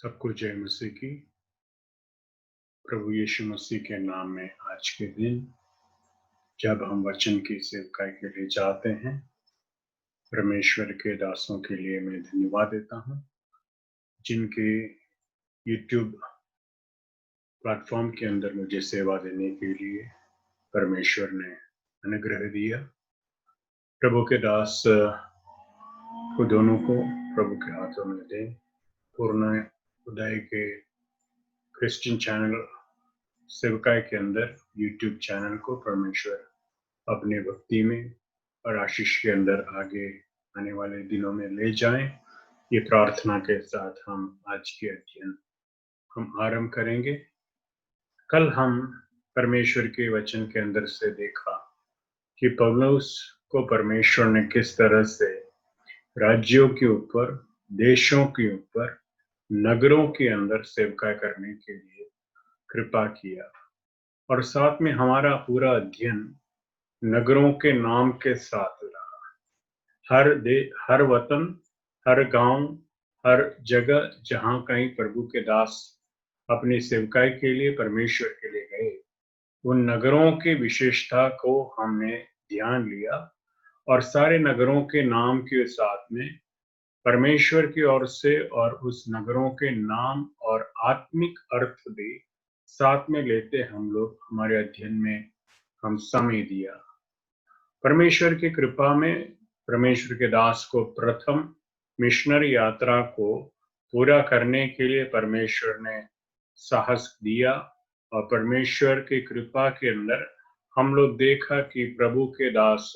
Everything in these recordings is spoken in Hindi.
सबको जय मसीह की। प्रभु यीशु मसीह के नाम में आज के दिन जब हम वचन की सेवकाई के लिए जाते हैं, परमेश्वर के दासों के लिए मैं धन्यवाद देता हूँ जिनके यूट्यूब प्लेटफॉर्म के अंदर मुझे सेवा देने के लिए परमेश्वर ने अनुग्रह दिया। प्रभु के दास को दोनों को प्रभु के हाथों में दे। पूर्ण उदय के क्रिश्चियन चैनल सेवकाई के अंदर यूट्यूब चैनल को परमेश्वर अपने भक्ति में और आशीष के अंदर आगे आने वाले दिनों में ले जाएं। ये प्रार्थना के साथ हम आज के अध्ययन हम आरंभ करेंगे। कल हम परमेश्वर के वचन के अंदर से देखा कि पौलुस को परमेश्वर ने किस तरह से राज्यों के ऊपर, देशों के ऊपर, नगरों के अंदर सेवकाई करने के लिए कृपा किया। और साथ में हमारा पूरा अध्ययन नगरों के नाम के साथ रहा। हर वतन, हर गांव, हर जगह जहां कहीं प्रभु के दास अपनी सेवकाई के लिए परमेश्वर के लिए गए, उन नगरों की विशेषता को हमने ध्यान लिया और सारे नगरों के नाम के साथ में परमेश्वर की ओर से और उस नगरों के नाम और आत्मिक अर्थ भी साथ में लेते हम लोग हमारे अध्ययन में हम समय दिया। परमेश्वर की कृपा में परमेश्वर के दास को प्रथम मिशनरी यात्रा को पूरा करने के लिए परमेश्वर ने साहस दिया और परमेश्वर की कृपा के अंदर हम लोग देखा कि प्रभु के दास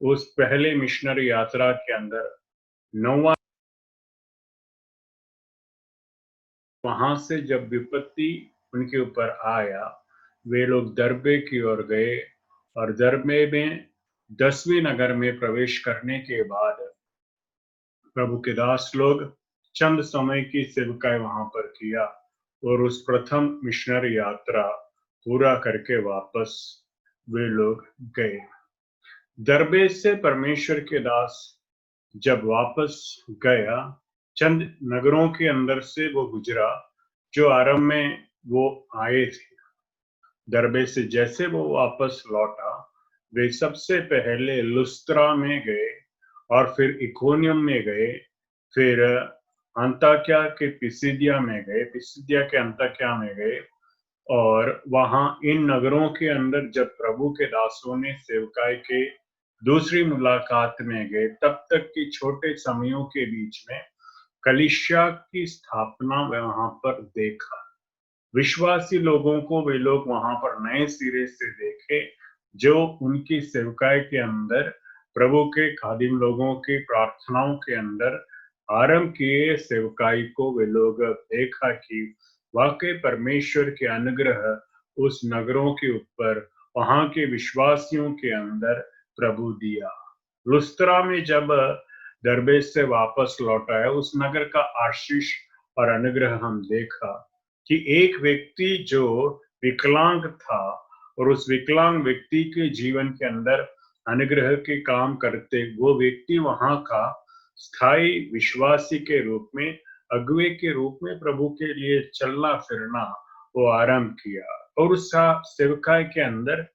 उस पहले मिशनरी यात्रा के अंदर 9वां वहां से जब विपत्ति उनके ऊपर आया, वे लोग दरबे की ओर गए और दरबे में 10वें नगर में प्रवेश करने के बाद प्रभु के दास लोग चंद समय की सेवकाई वहां पर किया और उस प्रथम मिशनरी यात्रा पूरा करके वापस वे लोग गए। दरबे से परमेश्वर के दास जब वापस गया, चंद नगरों के अंदर से वो गुजरा जो आरंभ में वो आए थे। दरबे से जैसे वो वापस लौटा, वे सबसे पहले लुस्त्रा में गए और फिर इकोनियम में गए, फिर अंताक्या के पिसिदिया में गए, पिसिदिया के अंताक्या में गए और वहां इन नगरों के अंदर जब प्रभु के दासों ने सेवकाई के दूसरी मुलाकात में गए, तब तक की छोटे समयों के बीच में कलीसिया की स्थापना वहां पर देखा। विश्वासी लोगों को वे लोग वहां पर नए सिरे से देखे जो उनकी सेवकाई के अंदर प्रभु के खादिम लोगों की प्रार्थनाओं के अंदर आरंभ किए सेवकाई को वे लोग देखा कि वाकई परमेश्वर के अनुग्रह उस नगरों के ऊपर वहां के विश्वासियों के अंदर प्रभु दिया। लुस्त्रा में जब दरबे से वापस लौटा है, उस नगर का आशीष और अनुग्रह हम देखा कि एक व्यक्ति जो विकलांग था और उस विकलांग व्यक्ति के जीवन के अंदर अनुग्रह के काम करते वो व्यक्ति वहां का स्थायी विश्वासी के रूप में, अगुवे के रूप में प्रभु के लिए चलना फिरना वो आरंभ किया। और उस सेवकाई के अंदर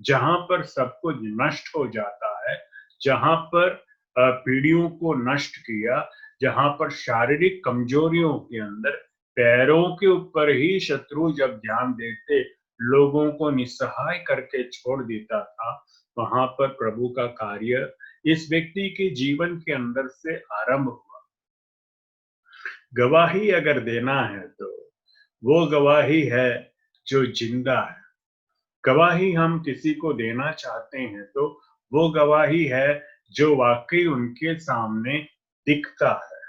जहां पर सब कुछ नष्ट हो जाता है, जहां पर पीढ़ियों को नष्ट किया, जहां पर शारीरिक कमजोरियों के अंदर पैरों के ऊपर ही शत्रु जब ध्यान देते लोगों को निस्सहाय करके छोड़ देता था, वहां पर प्रभु का कार्य इस व्यक्ति के जीवन के अंदर से आरंभ हुआ। गवाही अगर देना है तो वो गवाही है जो जिंदा है। गवाही हम किसी को देना चाहते हैं तो वो गवाही है जो वाकई उनके सामने दिखता है।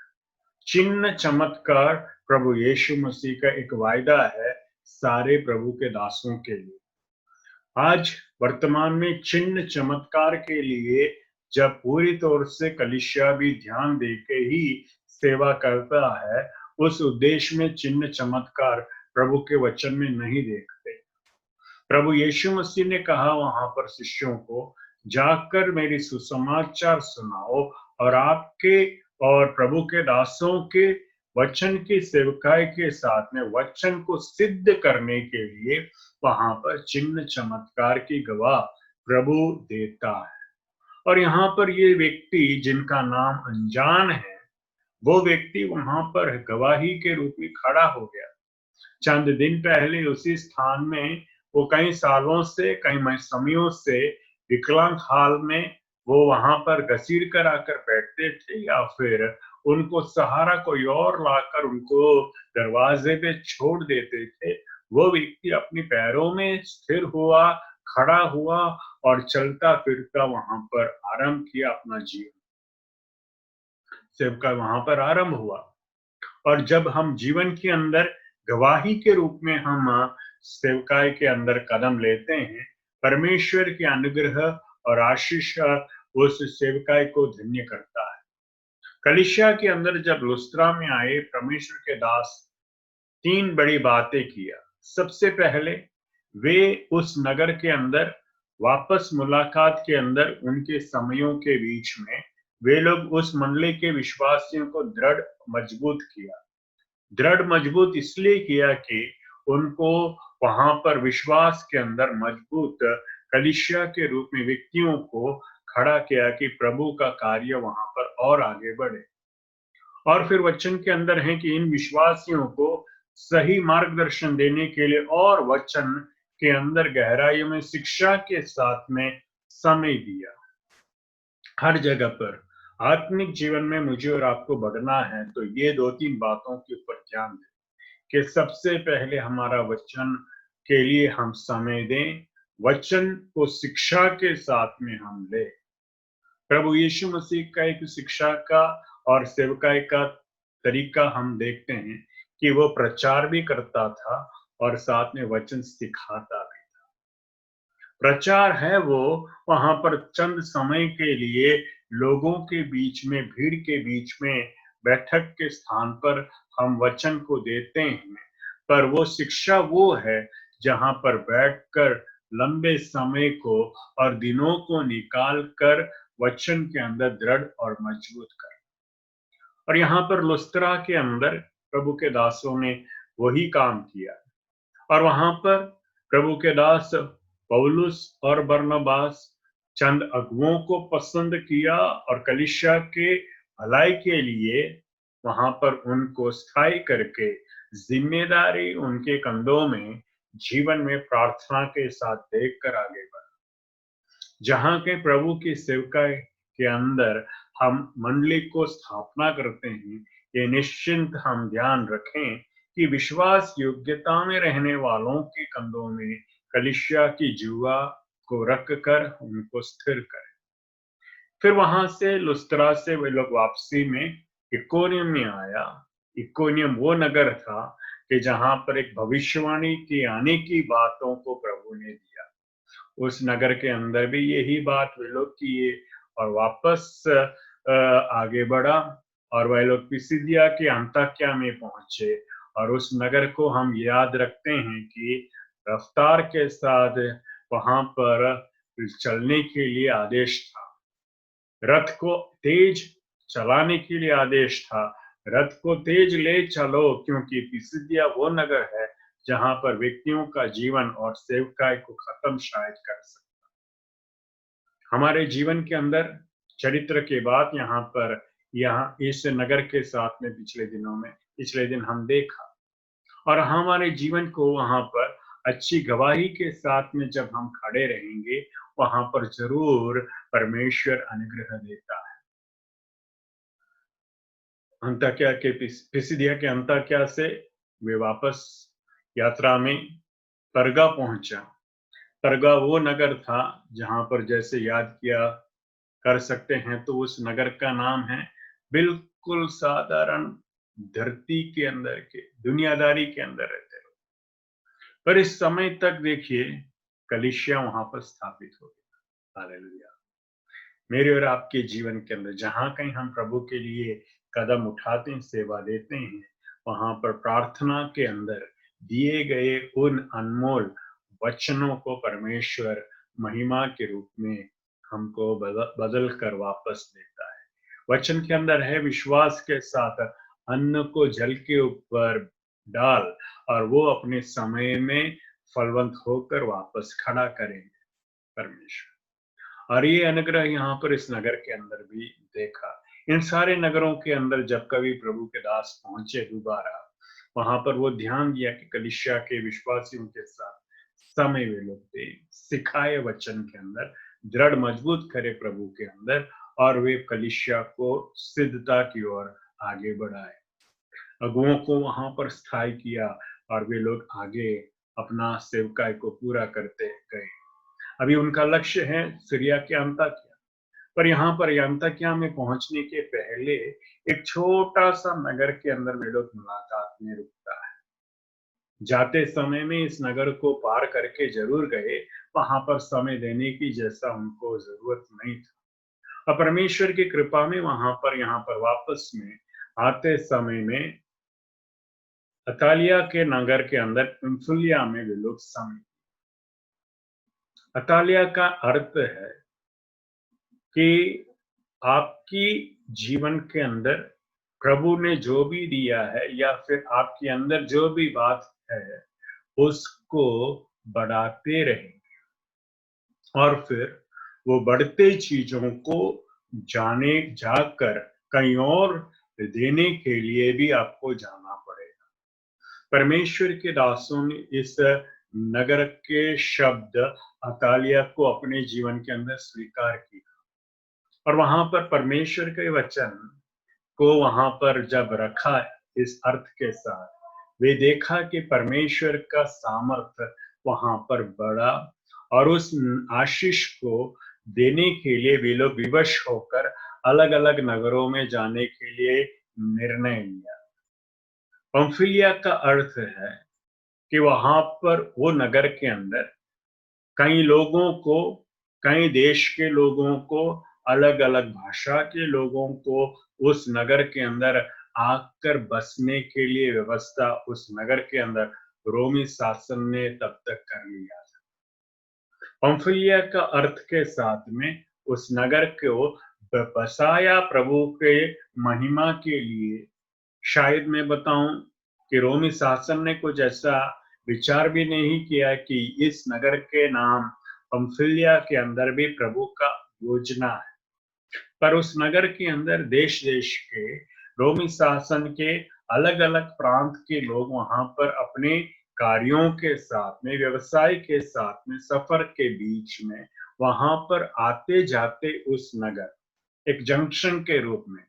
चिन्ह चमत्कार प्रभु यीशु मसीह का एक वायदा है सारे प्रभु के दासों के लिए। आज वर्तमान में चिन्ह चमत्कार के लिए जब पूरी तौर से कलीसिया भी ध्यान देके ही सेवा करता है, उस उद्देश्य में चिन्ह चमत्कार प्रभु के वचन में नहीं देखते। प्रभु यीशु मसीह ने कहा वहां पर शिष्यों को, जाकर मेरी सुसमाचार सुनाओ और आपके और प्रभु के दासों के वचन की सेवकाई के साथ में वचन को सिद्ध करने के लिए वहां पर चिन्ह चमत्कार की गवाह प्रभु देता है। और यहाँ पर ये व्यक्ति जिनका नाम अनजान है, वो व्यक्ति वहां पर गवाही के रूप में खड़ा हो गया। चंद दिन पहले उसी स्थान में वो कई सालों से, कई समयों से विकलांग हाल में वो वहां पर घसीट कर आकर बैठते थे, या फिर उनको सहारा कोई और लाकर उनको दरवाजे पे छोड़ देते थे। वो व्यक्ति अपने पैरों में स्थिर हुआ, खड़ा हुआ और चलता फिरता वहां पर आरंभ किया अपना जीवन। सेवका वहां पर आरंभ हुआ। और जब हम जीवन के अंदर गवाही के रूप में हम सेवकाई के अंदर कदम लेते हैं, परमेश्वर की अनुग्रह और आशीष उस सेवकाई को धन्य करता है। कलीसिया के अंदर जब लुस्त्रा में आए परमेश्वर के दास, तीन बड़ी बातें किया। सबसे पहले वे उस नगर के अंदर वापस मुलाकात के अंदर उनके समयों के बीच में वे लोग उस मंडली के विश्वासियों को दृढ़ मजबूत किया। दृढ़ मजबूत इसलिए किया कि उनको वहां पर विश्वास के अंदर मजबूत कलीसिया के रूप में व्यक्तियों को खड़ा किया कि प्रभु का कार्य वहां पर और आगे बढ़े। और फिर वचन के अंदर है कि इन विश्वासियों को सही मार्गदर्शन देने के लिए और वचन के अंदर गहराइयों में शिक्षा के साथ में समय दिया। हर जगह पर आत्मिक जीवन में मुझे और आपको बढ़ना है तो ये दो तीन बातों के ऊपर ध्यान दें कि सबसे पहले हमारा वचन के लिए हम समय दें, वचन को शिक्षा के साथ में हम ले। प्रभु यीशु मसीह का एक शिक्षा का और सेवकाई का तरीका हम देखते हैं कि वो प्रचार भी करता था और साथ में वचन सिखाता भी। प्रचार है वो वहां पर चंद समय के लिए लोगों के बीच में, भीड़ के बीच में, बैठक के स्थान पर हम वचन को देते हैं, पर वो शिक्षा वो है जहां पर बैठकर लंबे समय को और दिनों को निकाल कर वचन के अंदर दृढ़ और मजबूत कर। और यहाँ पर लुस्त्रा के अंदर प्रभु के दासों ने वही काम किया। और वहां पर प्रभु के दास पौलुस और बरनबास चंद अगुओं को पसंद किया और कलीसिया के भलाई के लिए वहां पर उनको स्थायी करके जिम्मेदारी उनके कंधों में जीवन में प्रार्थना के साथ देखकर आगे बढ़ा। जहां के प्रभु की सेवकाई के अंदर हम मंडली को स्थापना करते हैं, ये निश्चिंत हम ध्यान रखें कि विश्वास योग्यता में रहने वालों के कंधों में कलीसिया की जुआ को रख कर उनको स्थिर करें। फिर वहां से लुस्त्रा से वे लोग वापसी में इकोनियम में आया। इकोनियम वो नगर था कि जहां पर एक भविष्यवाणी की आने की बातों को प्रभु ने दिया। उस नगर के अंदर भी यही बात वे लोग किए और वापस आगे बढ़ा और वह लोग पिसिदिया के अंताक्या में पहुंचे। और उस नगर को हम याद रखते हैं कि रफ्तार के साथ वहां पर चलने के लिए आदेश था, रथ को तेज चलाने के लिए आदेश था। रथ को तेज ले चलो, क्योंकि पिसिदिया वो नगर है जहां पर व्यक्तियों का जीवन और सेवकाई को खत्म शायद कर सकता। हमारे जीवन के अंदर चरित्र के बाद यहाँ इस नगर के साथ में पिछले दिन हम देखा। और हमारे जीवन को वहां पर अच्छी गवाही के साथ में जब हम खड़े रहेंगे, वहां पर जरूर परमेश्वर अनुग्रह देता है। अंताक्या के पिसिदिया के अंताक्या से वे वापस यात्रा में परगा पहुंचा। परगा वो नगर था जहां पर, जैसे याद किया कर सकते हैं तो उस नगर का नाम है बिल्कुल साधारण धरती के अंदर के दुनियादारी के अंदर रहते लोग। पर इस समय तक देखिए कलीसिया वहां पर स्थापित हो गया। हालेलुया। मेरे और आपके जीवन के अंदर जहां कहीं हम प्रभु के लिए कदम उठाते हैं, सेवा देते हैं, वहां पर प्रार्थना के अंदर दिए गए उन अनमोल वचनों को परमेश्वर महिमा के रूप में हमको बदल कर वापस देता है। वचन के अंदर है विश्वास के साथ अन्न को जल के ऊपर डाल और वो अपने समय में फलवंत होकर वापस खड़ा करेंगे परमेश्वर। और ये अनुग्रह यहाँ पर इस नगर के अंदर भी देखा। इन सारे नगरों के अंदर जब कभी प्रभु के दास पहुंचे दोबारा, वहां पर वो ध्यान दिया कि कलीसिया के विश्वासियों के साथ समय वे लोग थे, सिखाए वचन के अंदर दृढ़ मजबूत करे प्रभु के अंदर, और वे कलीसिया को सिद्धता की ओर आगे बढ़ाए। अगुओं को वहां पर स्थायी किया और वे लोग आगे अपना सेवकाई को पूरा करते गए। अभी उनका लक्ष्य है सीरिया के अंताकिया, पर यहाँ पर अंताकिया में पहुंचने के पहले एक छोटा सा नगर के अंदर वे लोग मुलाकात में रुकता है। जाते समय में इस नगर को पार करके जरूर गए, वहां पर समय देने की जैसा उनको जरूरत नहीं था। और परमेश्वर की कृपा में वहां पर यहाँ पर वापस में आते समय में अतालिया के नगर के अंदर पंफुलिया में वे लोग समय। अतालिया का अर्थ है कि आपकी जीवन के अंदर प्रभु ने जो भी दिया है या फिर आपके अंदर जो भी बात है उसको बढ़ाते रहें, और फिर वो बढ़ते चीजों को जाकर कहीं और देने के लिए भी आपको जाना पड़ेगा। परमेश्वर के दासों ने इस नगर के शब्द अतालिया को अपने जीवन के अंदर स्वीकार किया, और वहां पर परमेश्वर के वचन को वहां पर जब रखा इस अर्थ के साथ, वे देखा कि परमेश्वर का सामर्थ्य वहां पर बढ़ा, और उस आशीष को देने के लिए वे लोग विवश होकर अलग अलग नगरों में जाने के लिए निर्णय लिया। पंफिलिया का अर्थ है कि वहां पर वो नगर के अंदर कई लोगों को, कई देश के लोगों को, अलग अलग भाषा के लोगों को उस नगर के अंदर आकर बसने के लिए व्यवस्था उस नगर के अंदर रोमी शासन ने तब तक कर लिया था। पंफिलिया का अर्थ के साथ में उस नगर को बसाया प्रभु के महिमा के लिए। शायद मैं बताऊं कि रोमी शासन ने कुछ ऐसा विचार भी नहीं किया कि इस नगर के नाम पंफिलिया के अंदर भी प्रभु का योजना है, पर उस नगर के अंदर देश देश के रोमी शासन के अलग अलग प्रांत के लोग वहां पर अपने कार्यों के साथ में, व्यवसाय के साथ में, सफर के बीच में वहां पर आते जाते उस नगर एक जंक्शन के रूप में,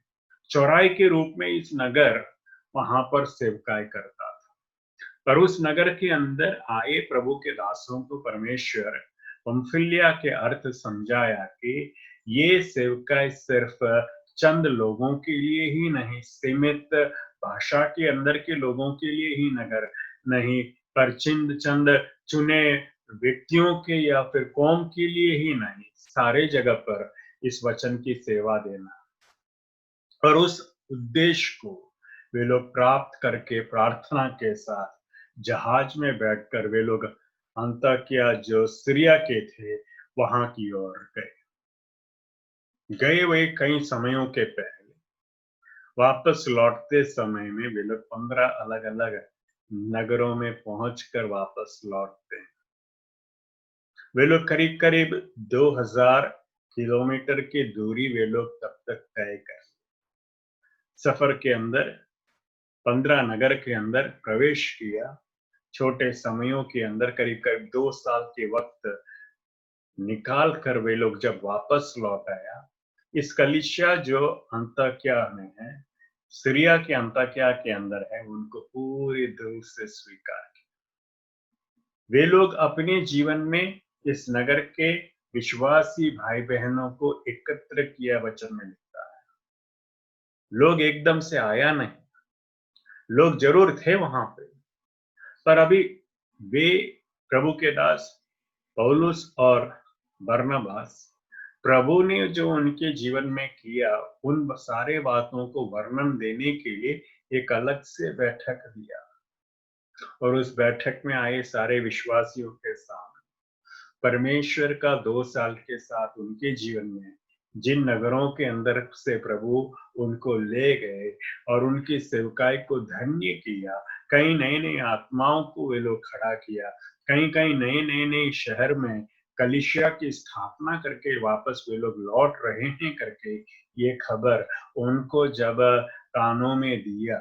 चौराहे के रूप में इस नगर वहां पर सेवकाई करता था। पर उस नगर के अंदर आए प्रभु के दासों को परमेश्वर पंफिलिया के अर्थ समझाया कि ये सेवकाई सिर्फ चंद लोगों के लिए ही नहीं, सीमित भाषा के अंदर के लोगों के लिए ही नगर नहीं, पर चंद चुने व्यक्तियों के या फिर कौम के लिए ही नहीं, सारे जगह पर इस वचन की सेवा देना। और उस उद्देश्य को वे लोग प्राप्त करके प्रार्थना के साथ जहाज में बैठकर वे लोग अंताकिया जो सीरिया के थे वहां की ओर गए हुए कई समयों के पहले। वापस लौटते समय में वे लोग 15 अलग अलग नगरों में पहुंचकर वापस लौटते हैं। वे लोग करीब करीब 2000 किलोमीटर की दूरी वे लोग तब तक तय कर सफर के अंदर 15 नगर के अंदर प्रवेश किया। छोटे समयों के अंदर करीब करीब 2 साल के वक्त निकाल कर वे लोग जब वापस लौट आया, इस कलीसिया जो अंताकिया में है, सीरिया के अंताकिया के अंदर है, उनको पूरे दिल से स्वीकार किया। वे लोग अपने जीवन में इस नगर के विश्वासी भाई बहनों को एकत्र किया, वचन में लिखता है। लोग एकदम से आया नहीं, लोग जरूर थे वहां पे, पर अभी वे प्रभु के दास पौलुस और बरनबास, प्रभु ने जो उनके जीवन में किया उन सारे बातों को वर्णन देने के लिए एक अलग से बैठक दिया, और उस बैठक में आए सारे विश्वासियों के साथ परमेश्वर का 2 साल के साथ उनके जीवन में जिन नगरों के अंदर से प्रभु उनको ले गए और उनकी सेवकाई को धन्य किया, कहीं नई-नई आत्माओं को वे लोग खड़ा किया, कहीं-कहीं नए शहर में कलीसिया की स्थापना करके वापस वे लोग लौट रहे हैं करके ये खबर उनको जब कानों में दिया,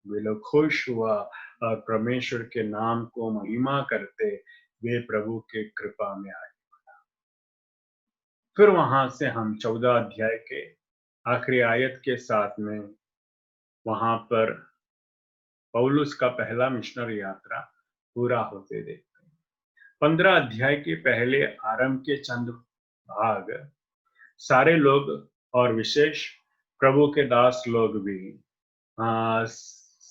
वे लोग खुश हुआ और परमेश्वर के नाम को महिमा करते वे प्रभु के कृपा में आए। फिर वहां से हम 14 अध्याय के आखिरी आयत के साथ में वहां पर पौलुस का पहला मिशनरी यात्रा पूरा होते देखते हैं। 15 अध्याय के पहले आरंभ के चंद भाग सारे लोग और विशेष प्रभु के दास लोग भी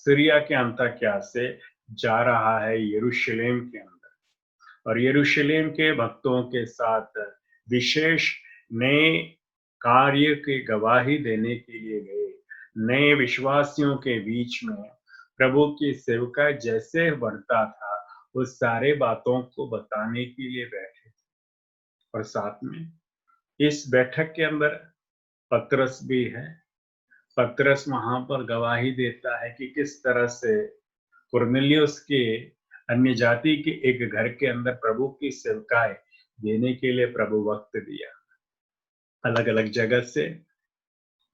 सीरिया के अंताक्या से जा रहा है यरूशलेम के अंदर, और यरूशलेम के भक्तों के साथ विशेष नए कार्य की गवाही देने के लिए गए। नए विश्वासियों के बीच में प्रभु की सेवकाई जैसे बढ़ता था उस सारे बातों को बताने के लिए बैठे थे। और साथ में इस बैठक के अंदर पतरस भी है। पतरस वहां पर गवाही देता है कि किस तरह से कुरनेलियुस के अन्य जाति के एक घर के अंदर प्रभु की सेवकाई देने के लिए प्रभु वक्त दिया। अलग अलग जगह से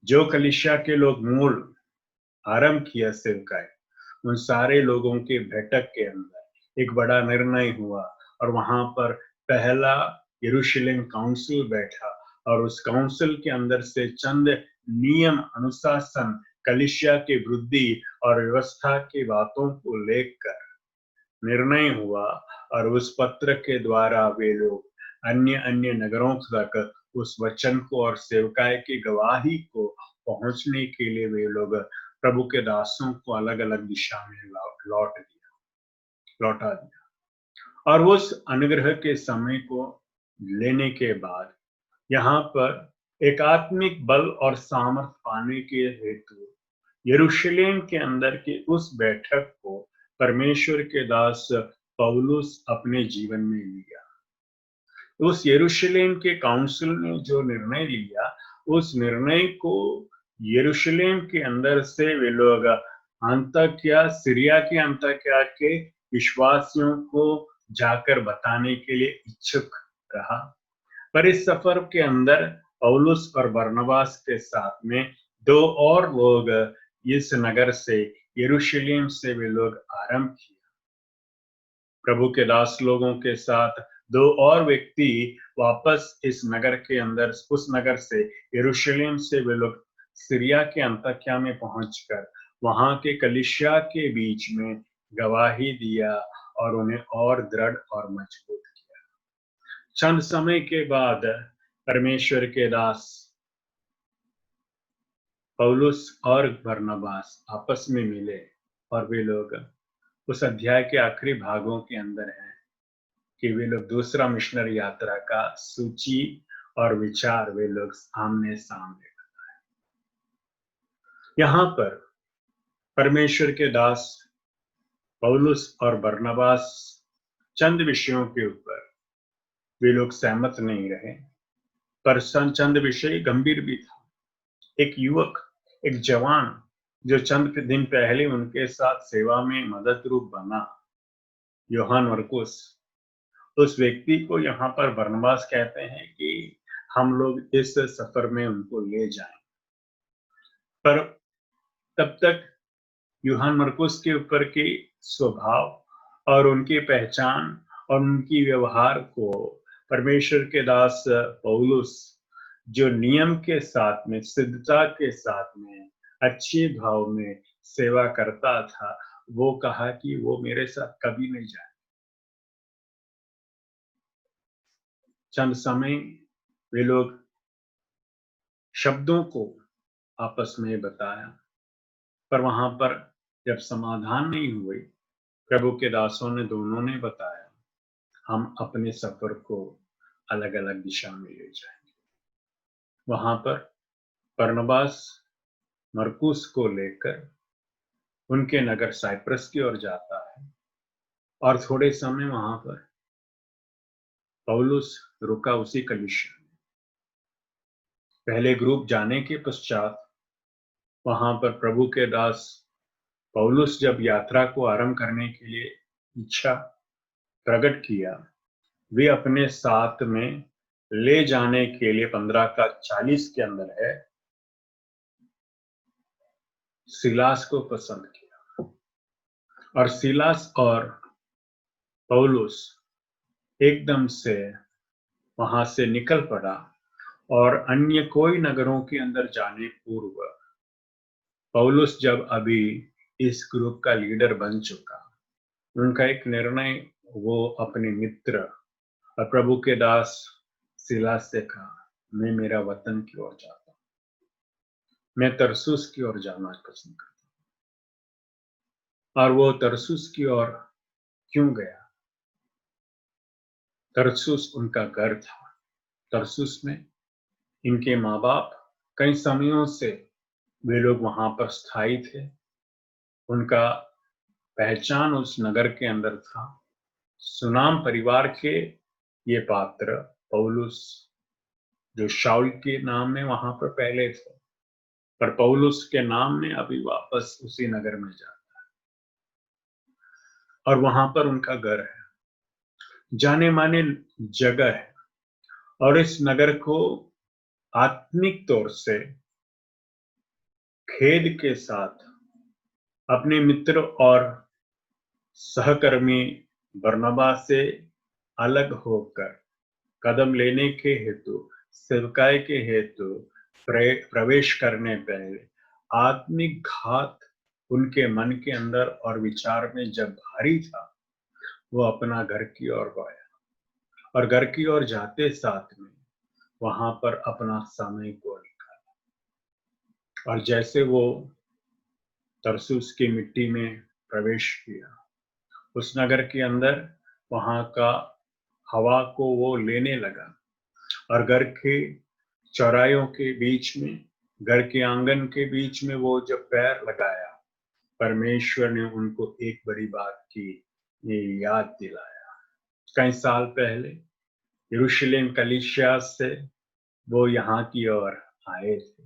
जो कलीसिया के लोग मूल आरंभ किया सेवकाई, उन सारे लोगों के बैठक के अंदर एक बड़ा निर्णय हुआ और वहां पर पहला यरूशलेम काउंसिल बैठा और उस काउंसिल के अंदर से चंद नियम अनुशासन कलीसिया की वृद्धि और व्यवस्था की बातों को लेकर निर्णय हुआ, और उस पत्र के द्वारा वे लोग अन्य अन्य नगरों तक उस वचन को और सेवकाई की गवाही को पहुंचने के लिए वे लोग प्रभु के दासों को अलग अलग दिशा में लौटा दिया। और उस अनुग्रह के समय को लेने के बाद यहाँ पर एक आत्मिक बल और सामर्थ पाने के हेतु यरूशलेम के अंदर की उस बैठक को परमेश्वर के दास पौलुस अपने जीवन में लिया। उस यरूशलेम के काउंसिल ने जो निर्णय लिया, उस निर्णय को यरूशलेम के अंदर से वे लोग अंताक्या, सीरिया के अंताक्या के विश्वासियों को जाकर बताने के लिए इच्छुक रहा। पर इस सफर के अंदर पौलुस और बरनबास के साथ में दो और लोग इस नगर से यरूशलेम से वे लोग आरंभ किया। प्रभु के दास लोगों के साथ दो और व्यक्ति वापस इस नगर के अंदर, उस नगर से यरूशलेम से वे लोग सीरिया के अंताक्या में पहुंचकर वहां के कलीसिया के बीच में गवाही दिया और उन्हें और दृढ़ और मजबूत किया। चंद समय के बाद परमेश्वर के दास पौलुस और बरनबास आपस में मिले और वे लोग उस अध्याय के आखिरी भागों के अंदर हैं कि वे लोग दूसरा मिशनरी यात्रा का सूची और विचार वे लोग आमने सामने बताए। यहाँ पर परमेश्वर के दास पौलुस और बरनबास चंद विषयों के ऊपर वे लोग सहमत नहीं रहे, पर चंद विषय गंभीर भी था। एक युवक, एक जवान जो चंद दिन पहले उनके साथ सेवा में मदद रूप बना, यूहान मरकुस, उस व्यक्ति को यहाँ पर बरनबास कहते हैं कि हम लोग इस सफर में उनको ले जाएं। पर तब तक यूहान मरकुस के ऊपर की स्वभाव और उनकी पहचान और उनकी व्यवहार को परमेश्वर के दास पौलुस, जो नियम के साथ में, सिद्धता के साथ में, अच्छे भाव में सेवा करता था, वो कहा कि वो मेरे साथ कभी नहीं जाए। चंद समय वे लोग शब्दों को आपस में बताया, पर वहां पर जब समाधान नहीं हुए, प्रभु के दासों ने दोनों ने बताया, हम अपने सफर को अलग अलग दिशा में ले जाएंगे। वहां पर बरनबास मरकुस को लेकर उनके नगर साइप्रस की ओर जाता है, और थोड़े समय वहां पर पौलुस रुका उसी कलीसिया में। पहले ग्रुप जाने के पश्चात वहां पर प्रभु के दास पौलुस जब यात्रा को आरंभ करने के लिए इच्छा प्रकट किया, वे अपने साथ में ले जाने के लिए 15 का 40 के अंदर है, सिलास को पसंद किया। और सिलास और पौलुस एकदम से वहां से निकल पड़ा और अन्य कोई नगरों के अंदर जाने पूर्व पौलुस जब अभी इस ग्रुप का लीडर बन चुका, उनका एक निर्णय, वो अपने मित्र और प्रभु के दास सिलास से कहा, मैं मेरा वतन की ओर जाता हूं, मैं तरसुस की ओर जाना पसंद करता हूं। और वो तरसुस की ओर क्यों गया? तरसुस उनका घर था। तरसुस में इनके माँ बाप कई समयों से वे लोग वहां पर स्थायी थे। उनका पहचान उस नगर के अंदर था। सुनाम परिवार के ये पात्र पौलुस, जो शाऊल के नाम में वहां पर पहले थे, पर पौलुस के नाम में अभी वापस उसी नगर में जाता है और वहां पर उनका घर है, जाने माने जगह है। और इस नगर को आत्मिक तौर से खेद के साथ अपने मित्र और सहकर्मी बरनबा से अलग होकर कदम लेने के हेतु, सेवकाई के हेतु प्रवेश करने पहले आत्मिक घात उनके मन के अंदर और विचार में जब भारी था, वो अपना घर की ओर गया और घर की ओर जाते साथ में वहां पर अपना समय को निकाला। और जैसे वो तरसुस की मिट्टी में प्रवेश किया उस नगर के अंदर, वहां का हवा को वो लेने लगा और घर के चौरायों के बीच में, घर के आंगन के बीच में वो जब पैर लगाया, परमेश्वर ने उनको एक बड़ी बात की ये याद दिलाया। कई साल पहले यरूशलेम कलीसिया से वो यहाँ की ओर आए थे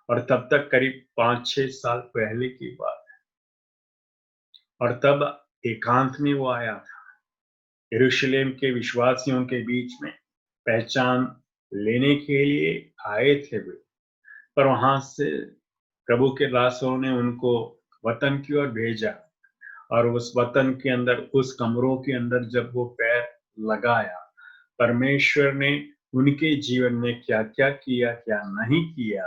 और तब तक करीब 5-6 साल पहले की बात है। और तब एकांत में वो आया था, यरूशलेम के विश्वासियों के बीच में पहचान लेने के लिए आए थे वे। पर वहां से प्रभु के दासों ने उनको वतन की ओर भेजा और उस वतन के अंदर, उस कमरों के अंदर जब वो पैर लगाया, परमेश्वर ने उनके जीवन में क्या क्या किया, क्या नहीं किया,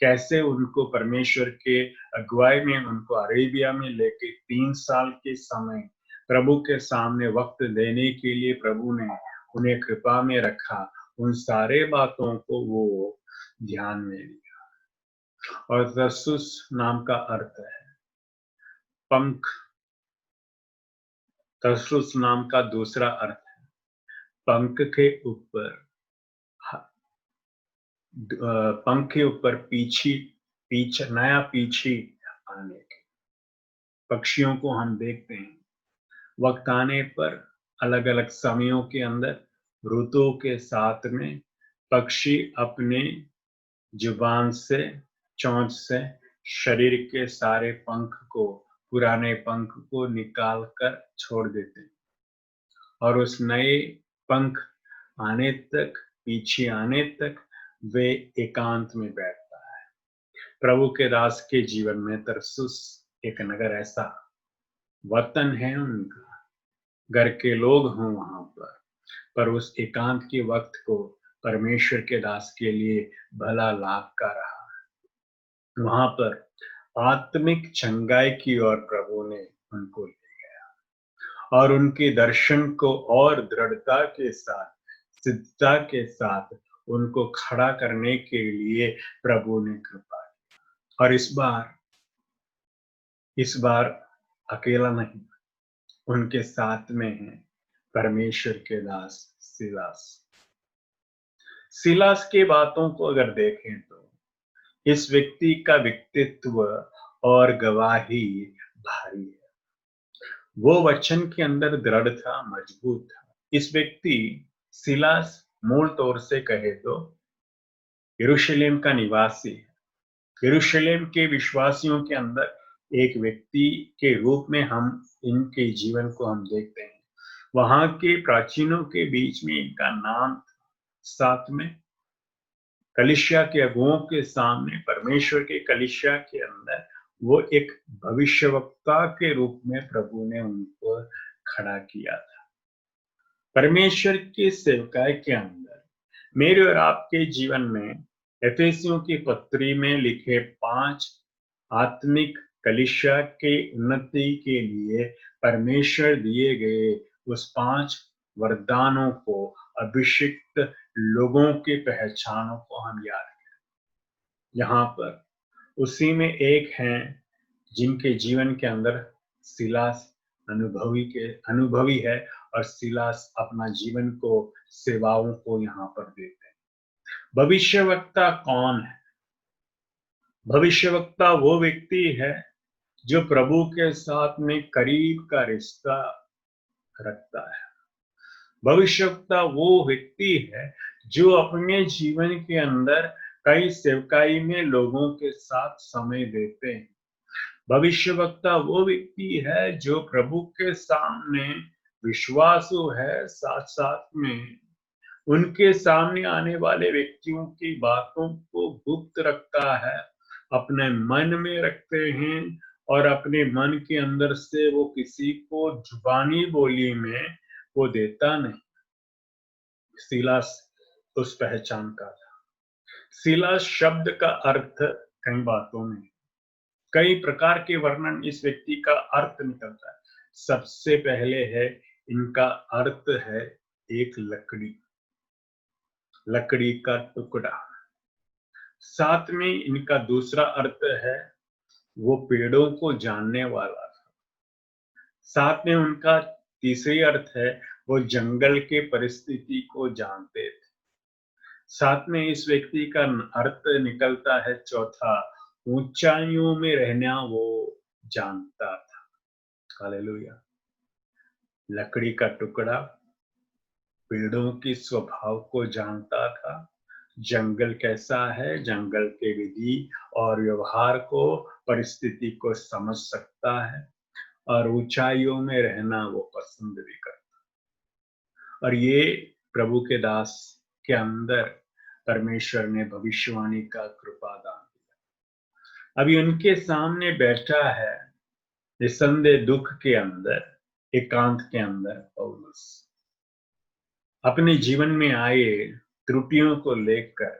कैसे उनको परमेश्वर के अगुवाई में उनको अरेबिया में लेके 3 साल के समय प्रभु के सामने वक्त देने के लिए प्रभु ने उन्हें कृपा में रखा, उन सारे बातों को वो ध्यान में लिया। और तरसुस नाम का अर्थ है पंख। तरसुस नाम का दूसरा अर्थ है पंख के ऊपर, पंख के ऊपर नया पीछी आने के। पक्षियों को हम देखते हैं, वक्त आने पर अलग अलग समयों के अंदर, ऋतुओं के साथ में पक्षी अपने जुबान से, चोंच से शरीर के सारे पंख को, पुराने पंख को निकाल कर छोड़ देते हैं और उस नए पंख आने तक, पीछे आने तक वे एकांत में बैठता है। प्रभु के दास के जीवन में तरसुस एक नगर ऐसा, वतन है उनका, घर के लोग हों वहां पर उस एकांत के वक्त को परमेश्वर के दास के लिए भला लाभ का रहा। वहां पर आत्मिक चंगाई की ओर प्रभु ने उनको ले गया और उनके दर्शन को और दृढ़ता के साथ, सिद्धता के साथ उनको खड़ा करने के लिए प्रभु ने कृपा की। और इस बार अकेला नहीं, उनके साथ में है परमेश्वर के दास सिलास। सिलास की बातों को अगर देखें तो इस व्यक्ति का व्यक्तित्व और गवाही भारी है। वो वचन के अंदर दृढ़ था, मजबूत था। इस व्यक्ति सिलास मूल तौर से कहे तो यरूशलेम का निवासी है। यरूशलेम के विश्वासियों के अंदर एक व्यक्ति के रूप में हम इनके जीवन को हम देखते हैं। वहां के प्राचीनों के बीच में इनका नाम था। साथ में कलीसिया के अगुओं के सामने, परमेश्वर के कलीसिया के अंदर वो एक भविष्यवक्ता के रूप में प्रभु ने उनको खड़ा किया था। परमेश्वर की सेवकाई के अंदर मेरे और आपके जीवन में एफेसियों की पत्री में लिखे 5 आत्मिक कलीसिया के उन्नति के लिए परमेश्वर दिए गए उस 5 वरदानों को, अभिषिक्त लोगों की पहचानों को हम याद करें। यहाँ पर उसी में एक हैं जिनके जीवन के अंदर सिलास अनुभवी है, और सिलास अपना जीवन को सेवाओं को यहाँ पर देते हैं। भविष्यवक्ता कौन है? भविष्यवक्ता वो व्यक्ति है जो प्रभु के साथ में करीब का रिश्ता रखता है। भविष्यवक्ता वो व्यक्ति है जो अपने जीवन के अंदर कई सेवकाई में लोगों के साथ समय देते हैं। भविष्यवक्ता वो व्यक्ति है जो प्रभु के सामने विश्वासु है, साथ साथ में उनके सामने आने वाले व्यक्तियों की बातों को गुप्त रखता है, अपने मन में रखते हैं, और अपने मन के अंदर से वो किसी को जुबानी बोली में वो देता नहीं। सिलास उस पहचान का था। सिलास शब्द का अर्थ कई बातों में, कई प्रकार के वर्णन इस व्यक्ति का अर्थ निकलता है। सबसे पहले है, इनका अर्थ है एक लकड़ी का टुकड़ा। साथ में इनका दूसरा अर्थ है वो पेड़ों को जानने वाला था। साथ में उनका तीसरी अर्थ है वो जंगल के परिस्थिति को जानते थे। साथ में इस व्यक्ति का अर्थ निकलता है चौथा, ऊंचाइयों में रहना वो जानता था। हालेलुया। लकड़ी का टुकड़ा, पेड़ों की स्वभाव को जानता था, जंगल कैसा है, जंगल के विधि और व्यवहार को, परिस्थिति को समझ सकता है, और ऊंचाइयों में रहना वो पसंद भी करता। और ये प्रभु के दास के अंदर परमेश्वर ने भविष्यवाणी का कृपा दान दिया। अभी उनके सामने बैठा है निसंदेह दुख के अंदर, एकांत के अंदर पौलुस। अपने जीवन में आए त्रुटियों को लेकर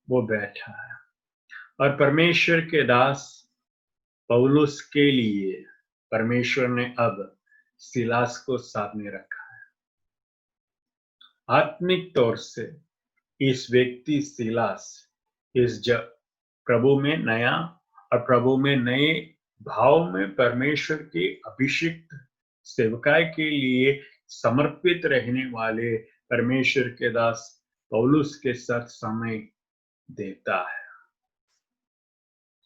वो बैठा है, और परमेश्वर के दास पौलुस के लिए परमेश्वर ने अब सिलास को साथ में रखा है। आत्मिक तौर से इस व्यक्ति सिलास इस प्रभु में नया और प्रभु में नए भाव में परमेश्वर के अभिषिक्त सेवकाई के लिए समर्पित रहने वाले परमेश्वर के दास पौलुस के साथ समय देता है।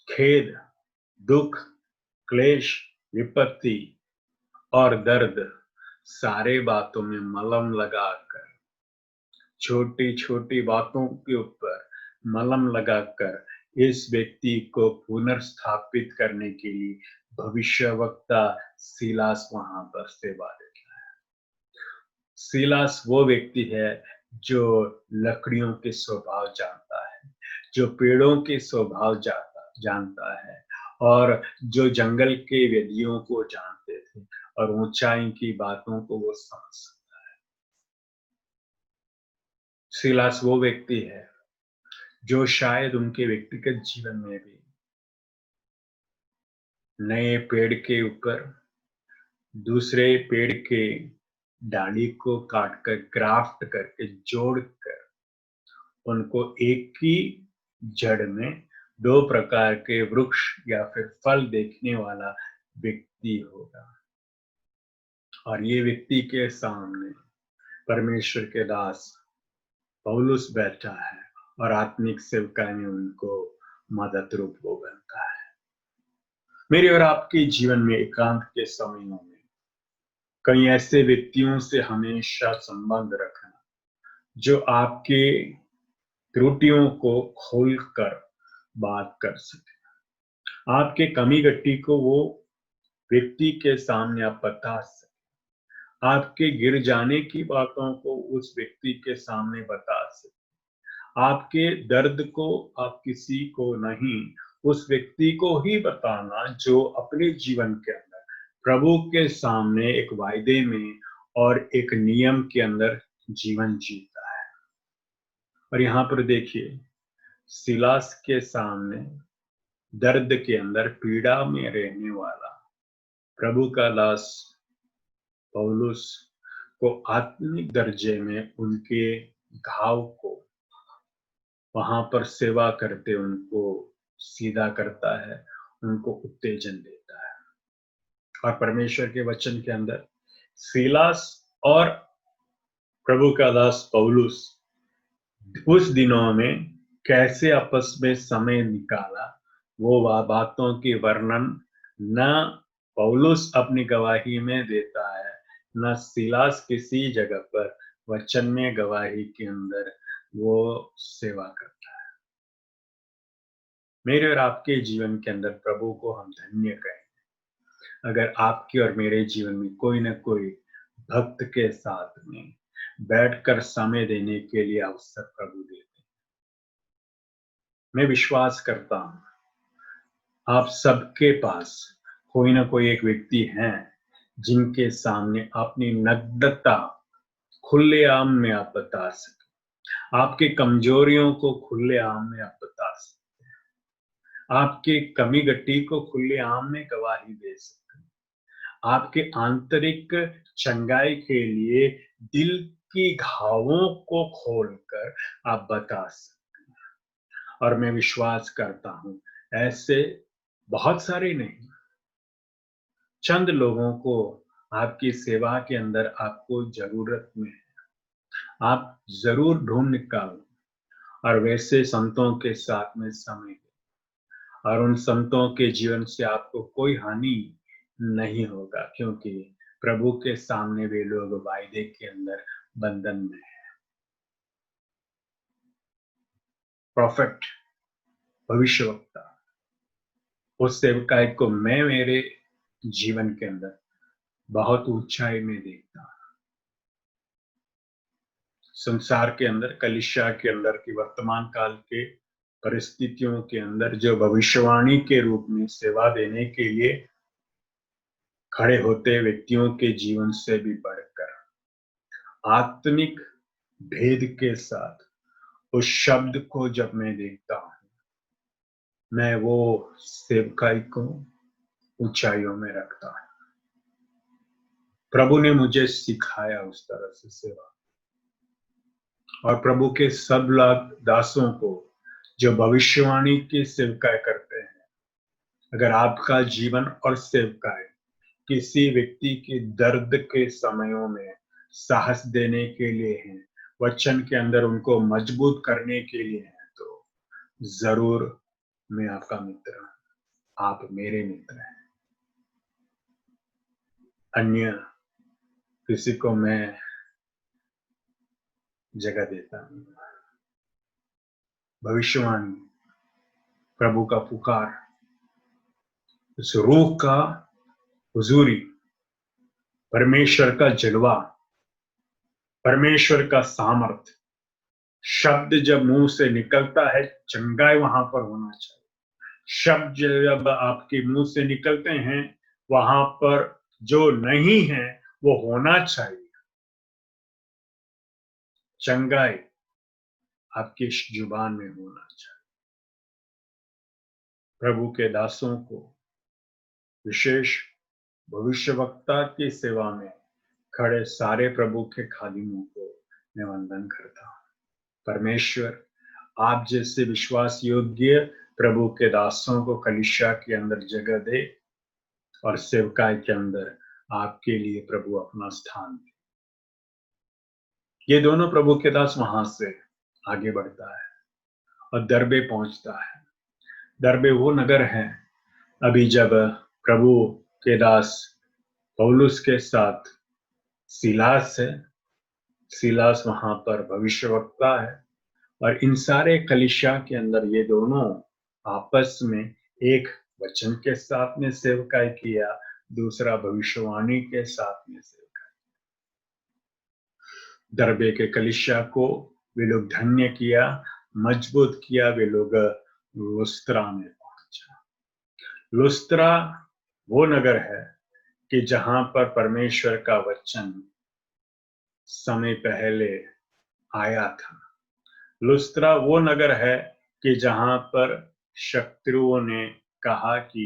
खेद, दुख, क्लेश, विपत्ति और दर्द, सारे बातों में मलम लगाकर, छोटी छोटी बातों के ऊपर मलम लगाकर इस व्यक्ति को पुनर्स्थापित करने के लिए भविष्यवक्ता सिलास वहां पर सेवा देता है। सिलास वो व्यक्ति है जो लकड़ियों के स्वभाव जानता है, जो पेड़ों के स्वभाव जानता है, और जो जंगल के विधियों को जानते थे, और ऊंचाई की बातों को वो समझ सकता है। सिलास वो व्यक्ति है जो शायद उनके व्यक्तिगत जीवन में भी नए पेड़ के ऊपर दूसरे पेड़ के डाली को काटकर, ग्राफ्ट करके, जोड़कर उनको एक ही जड़ में 2 प्रकार के वृक्ष या फिर फल देखने वाला व्यक्ति होगा। और ये व्यक्ति के सामने परमेश्वर के दास पौलुस बैठा है, और आत्मिक सेवकाई में उनको मदद रूप वो बनता है। मेरे और आपके जीवन में एकांत के समयों में कई ऐसे व्यक्तियों से हमेशा संबंध रखना जो आपके त्रुटियों को खोलकर बात कर सके। आपके कमी गट्टी को वो व्यक्ति के सामने आप बता सके। आपके गिर जाने की बातों को उस व्यक्ति के सामने बता सके। आपके दर्द को आप किसी को नहीं, उस व्यक्ति को ही बताना जो अपने जीवन के अंदर प्रभु के सामने एक वायदे में और एक नियम के अंदर जीवन जीता है। और यहाँ पर देखिए, सिलास के सामने दर्द के अंदर पीड़ा में रहने वाला प्रभु का दास पौलुस को आत्मिक दर्जे में उनके घाव को वहां पर सेवा करते उनको सीधा करता है, उनको उत्तेजन देता है। और परमेश्वर के वचन के अंदर सिलास और प्रभु का दास पौलुस उस दिनों में कैसे आपस में समय निकाला, वो बातों की वर्णन न पौलुस अपनी गवाही में देता है, न सिलास किसी जगह पर वचन में गवाही के अंदर वो सेवा करता है। मेरे और आपके जीवन के अंदर प्रभु को हम धन्य कहें अगर आपके और मेरे जीवन में कोई न कोई भक्त के साथ में बैठकर समय देने के लिए अवसर प्रभु देते हैं। मैं विश्वास करता हूं आप सबके पास कोई ना कोई एक व्यक्ति हैं जिनके सामने अपनी नग्नता खुलेआम में आप बता सके, आपके कमजोरियों को खुलेआम में आप बता सकते हैं, आपके कमी गट्टी को खुलेआम में गवाही दे सकते हैं, आपके आंतरिक चंगाई के लिए दिल की घावों को खोलकर आप बता सकते हैं। और मैं विश्वास करता हूं ऐसे बहुत सारे नहीं, चंद लोगों को आपकी सेवा के अंदर आपको जरूरत में है, आप जरूर ढूंढ निकालो और वैसे संतों के साथ में समय दें। और उन संतों के जीवन से आपको कोई हानि नहीं होगा, क्योंकि प्रभु के सामने वे लोग वायदे के अंदर बंधन में है। प्रोफेट, भविष्यवक्ता, उस सेवकाई को मैं मेरे जीवन के अंदर बहुत ऊंचाई में देखता हूं। संसार के अंदर, कलीसिया के अंदर की वर्तमान काल के परिस्थितियों के अंदर जो भविष्यवाणी के रूप में सेवा देने के लिए खड़े होते व्यक्तियों के जीवन से भी बढ़कर आत्मिक भेद के साथ उस शब्द को जब मैं देखता हूं, मैं वो सेवकाई को ऊंचाइयों में रखता हूं। प्रभु ने मुझे सिखाया उस तरह से सेवा, और प्रभु के सब दासों को जो भविष्यवाणी की सेवकाई करते हैं, अगर आपका जीवन और सेवकाई किसी व्यक्ति के दर्द के समयों में साहस देने के लिए है, वचन के अंदर उनको मजबूत करने के लिए है, तो जरूर मैं आपका मित्र हूं, आप मेरे मित्र हैं। अन्य किसी को मैं जगह देता हूं। भविष्यवाणी, प्रभु का पुकार, उस रूह का हुजूरी, परमेश्वर का जलवा, परमेश्वर का सामर्थ, शब्द जब मुंह से निकलता है, चंगाई वहां पर होना चाहिए। शब्द जब आपके मुंह से निकलते हैं, वहां पर जो नहीं है वो होना चाहिए। चंगाई आपकी जुबान में होना चाहिए। प्रभु के दासों को, विशेष भविष्यवक्ता की सेवा में खड़े सारे प्रभु के खादिमों को मैं वंदन करता हूं। परमेश्वर आप जैसे विश्वास योग्य प्रभु के दासों को कलीसिया के अंदर जगह दे और सेवकाई के अंदर आपके लिए प्रभु अपना स्थान दे। ये दोनों प्रभु के दास वहां से आगे बढ़ता है और दरबे पहुंचता है। दरबे वो नगर है, अभी जब प्रभु के दास पौलुस के साथ सिलास है, सिलास वहां पर भविष्यवक्ता है, और इन सारे कलीसिया के अंदर ये दोनों आपस में एक वचन के साथ में सेवकाई किया, दूसरा भविष्यवाणी के साथ में सेवकाई। दरबे के कलीसिया को वे लोग धन्य किया, मजबूत किया, वे लोग लुस्त्रा में पहुंचा। लुस्त्रा वो नगर है कि जहां पर परमेश्वर का वचन समय पहले आया था। लुस्त्रा वो नगर है कि जहां पर शत्रुओं ने कहा कि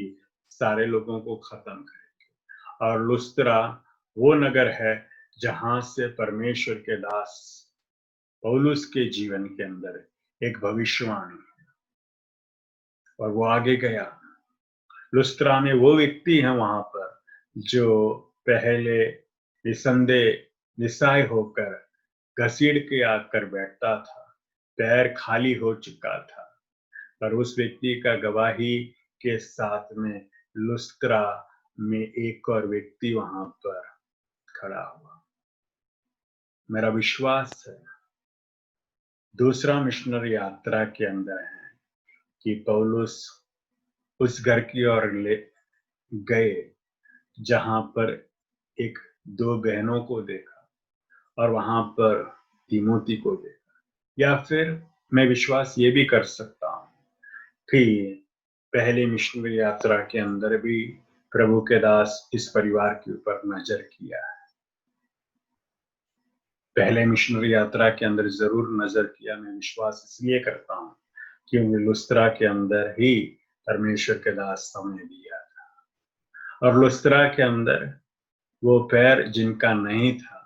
सारे लोगों को खत्म करेंगे, और लुस्त्रा वो नगर है जहां से परमेश्वर के दास पौलुस के जीवन के अंदर एक भविष्यवाणी है, और वो आगे गया। लुस्त्रा में वो व्यक्ति है वहां पर जो पहले निसंदेह निस्सहाय होकर घसीट के आकर बैठता था, पैर खाली हो चुका था, पर उस व्यक्ति का गवाही के साथ में लुस्त्रा में एक और व्यक्ति वहां पर खड़ा हुआ। मेरा विश्वास है दूसरा मिशनरी यात्रा के अंदर है कि पौलुस उस घर की ओर ले गए जहां पर एक दो बहनों को देखा, और वहां पर तिमोथी को देखा। या फिर मैं विश्वास ये भी कर सकता हूं कि पहले मिशनरी यात्रा के अंदर भी प्रभु के दास इस परिवार के ऊपर नजर किया है। पहले मिशनरी यात्रा के अंदर जरूर नजर किया। मैं विश्वास इसलिए करता हूं क्योंकि लुस्त्रा के अंदर ही परमेश्वर के दास समय दिया था, और लुस्त्रा के अंदर वो पैर जिनका नहीं था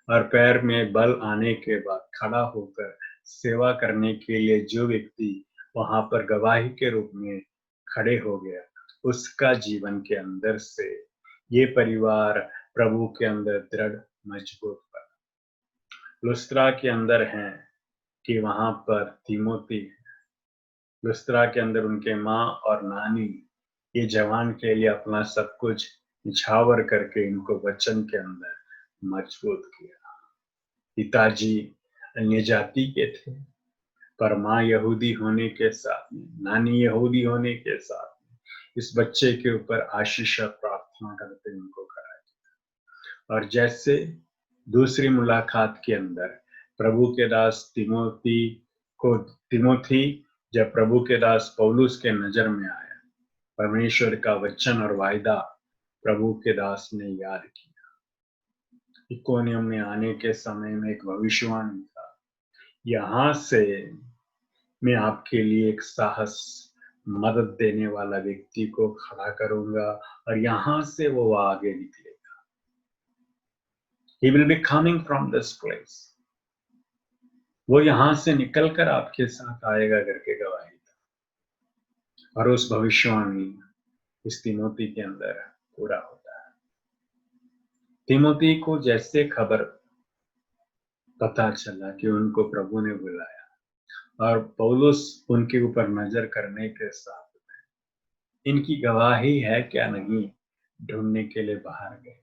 और पैर में बल आने के बाद खड़ा होकर सेवा करने के लिए जो व्यक्ति वहां पर गवाही के रूप में खड़े हो गया, उसका जीवन के अंदर से ये परिवार प्रभु के अंदर दृढ़ मजबूत बना। लुस्त्रा के अंदर है कि वहां पर तिमोथी है। लुस्त्रा के अंदर उनके माँ और नानी ये जवान के लिए अपना सब कुछ निछावर करके इनको वचन के अंदर मजबूत किया। पिताजी अन्य जाति के थे, पर माँ यहूदी होने के साथ में, नानी यहूदी होने के साथ में इस बच्चे के ऊपर आशीष और प्रार्थना करते उनको खड़ा किया। और जैसे दूसरी मुलाकात के अंदर प्रभु के दास तिमोथी जब प्रभु के दास पौलुस के नजर में आया, परमेश्वर का वचन और वायदा प्रभु के दास ने याद किया। इकोनियम में आने के समय में एक भविष्यवाणी था, यहां से मैं आपके लिए एक साहस मदद देने वाला व्यक्ति को खड़ा करूंगा, और यहां से वो आगे निकलेगा। He will be coming from this place. वो यहां से निकलकर आपके साथ आएगा करके गवाही था, और उस भविष्यवाणी इस तिमोथी के अंदर पूरा होता है। तिमोथी को जैसे खबर पता चला कि उनको प्रभु ने बुलाया, और पौलुस उनके ऊपर नजर करने के साथ में इनकी गवाही है क्या नहीं ढूंढने के लिए बाहर गए।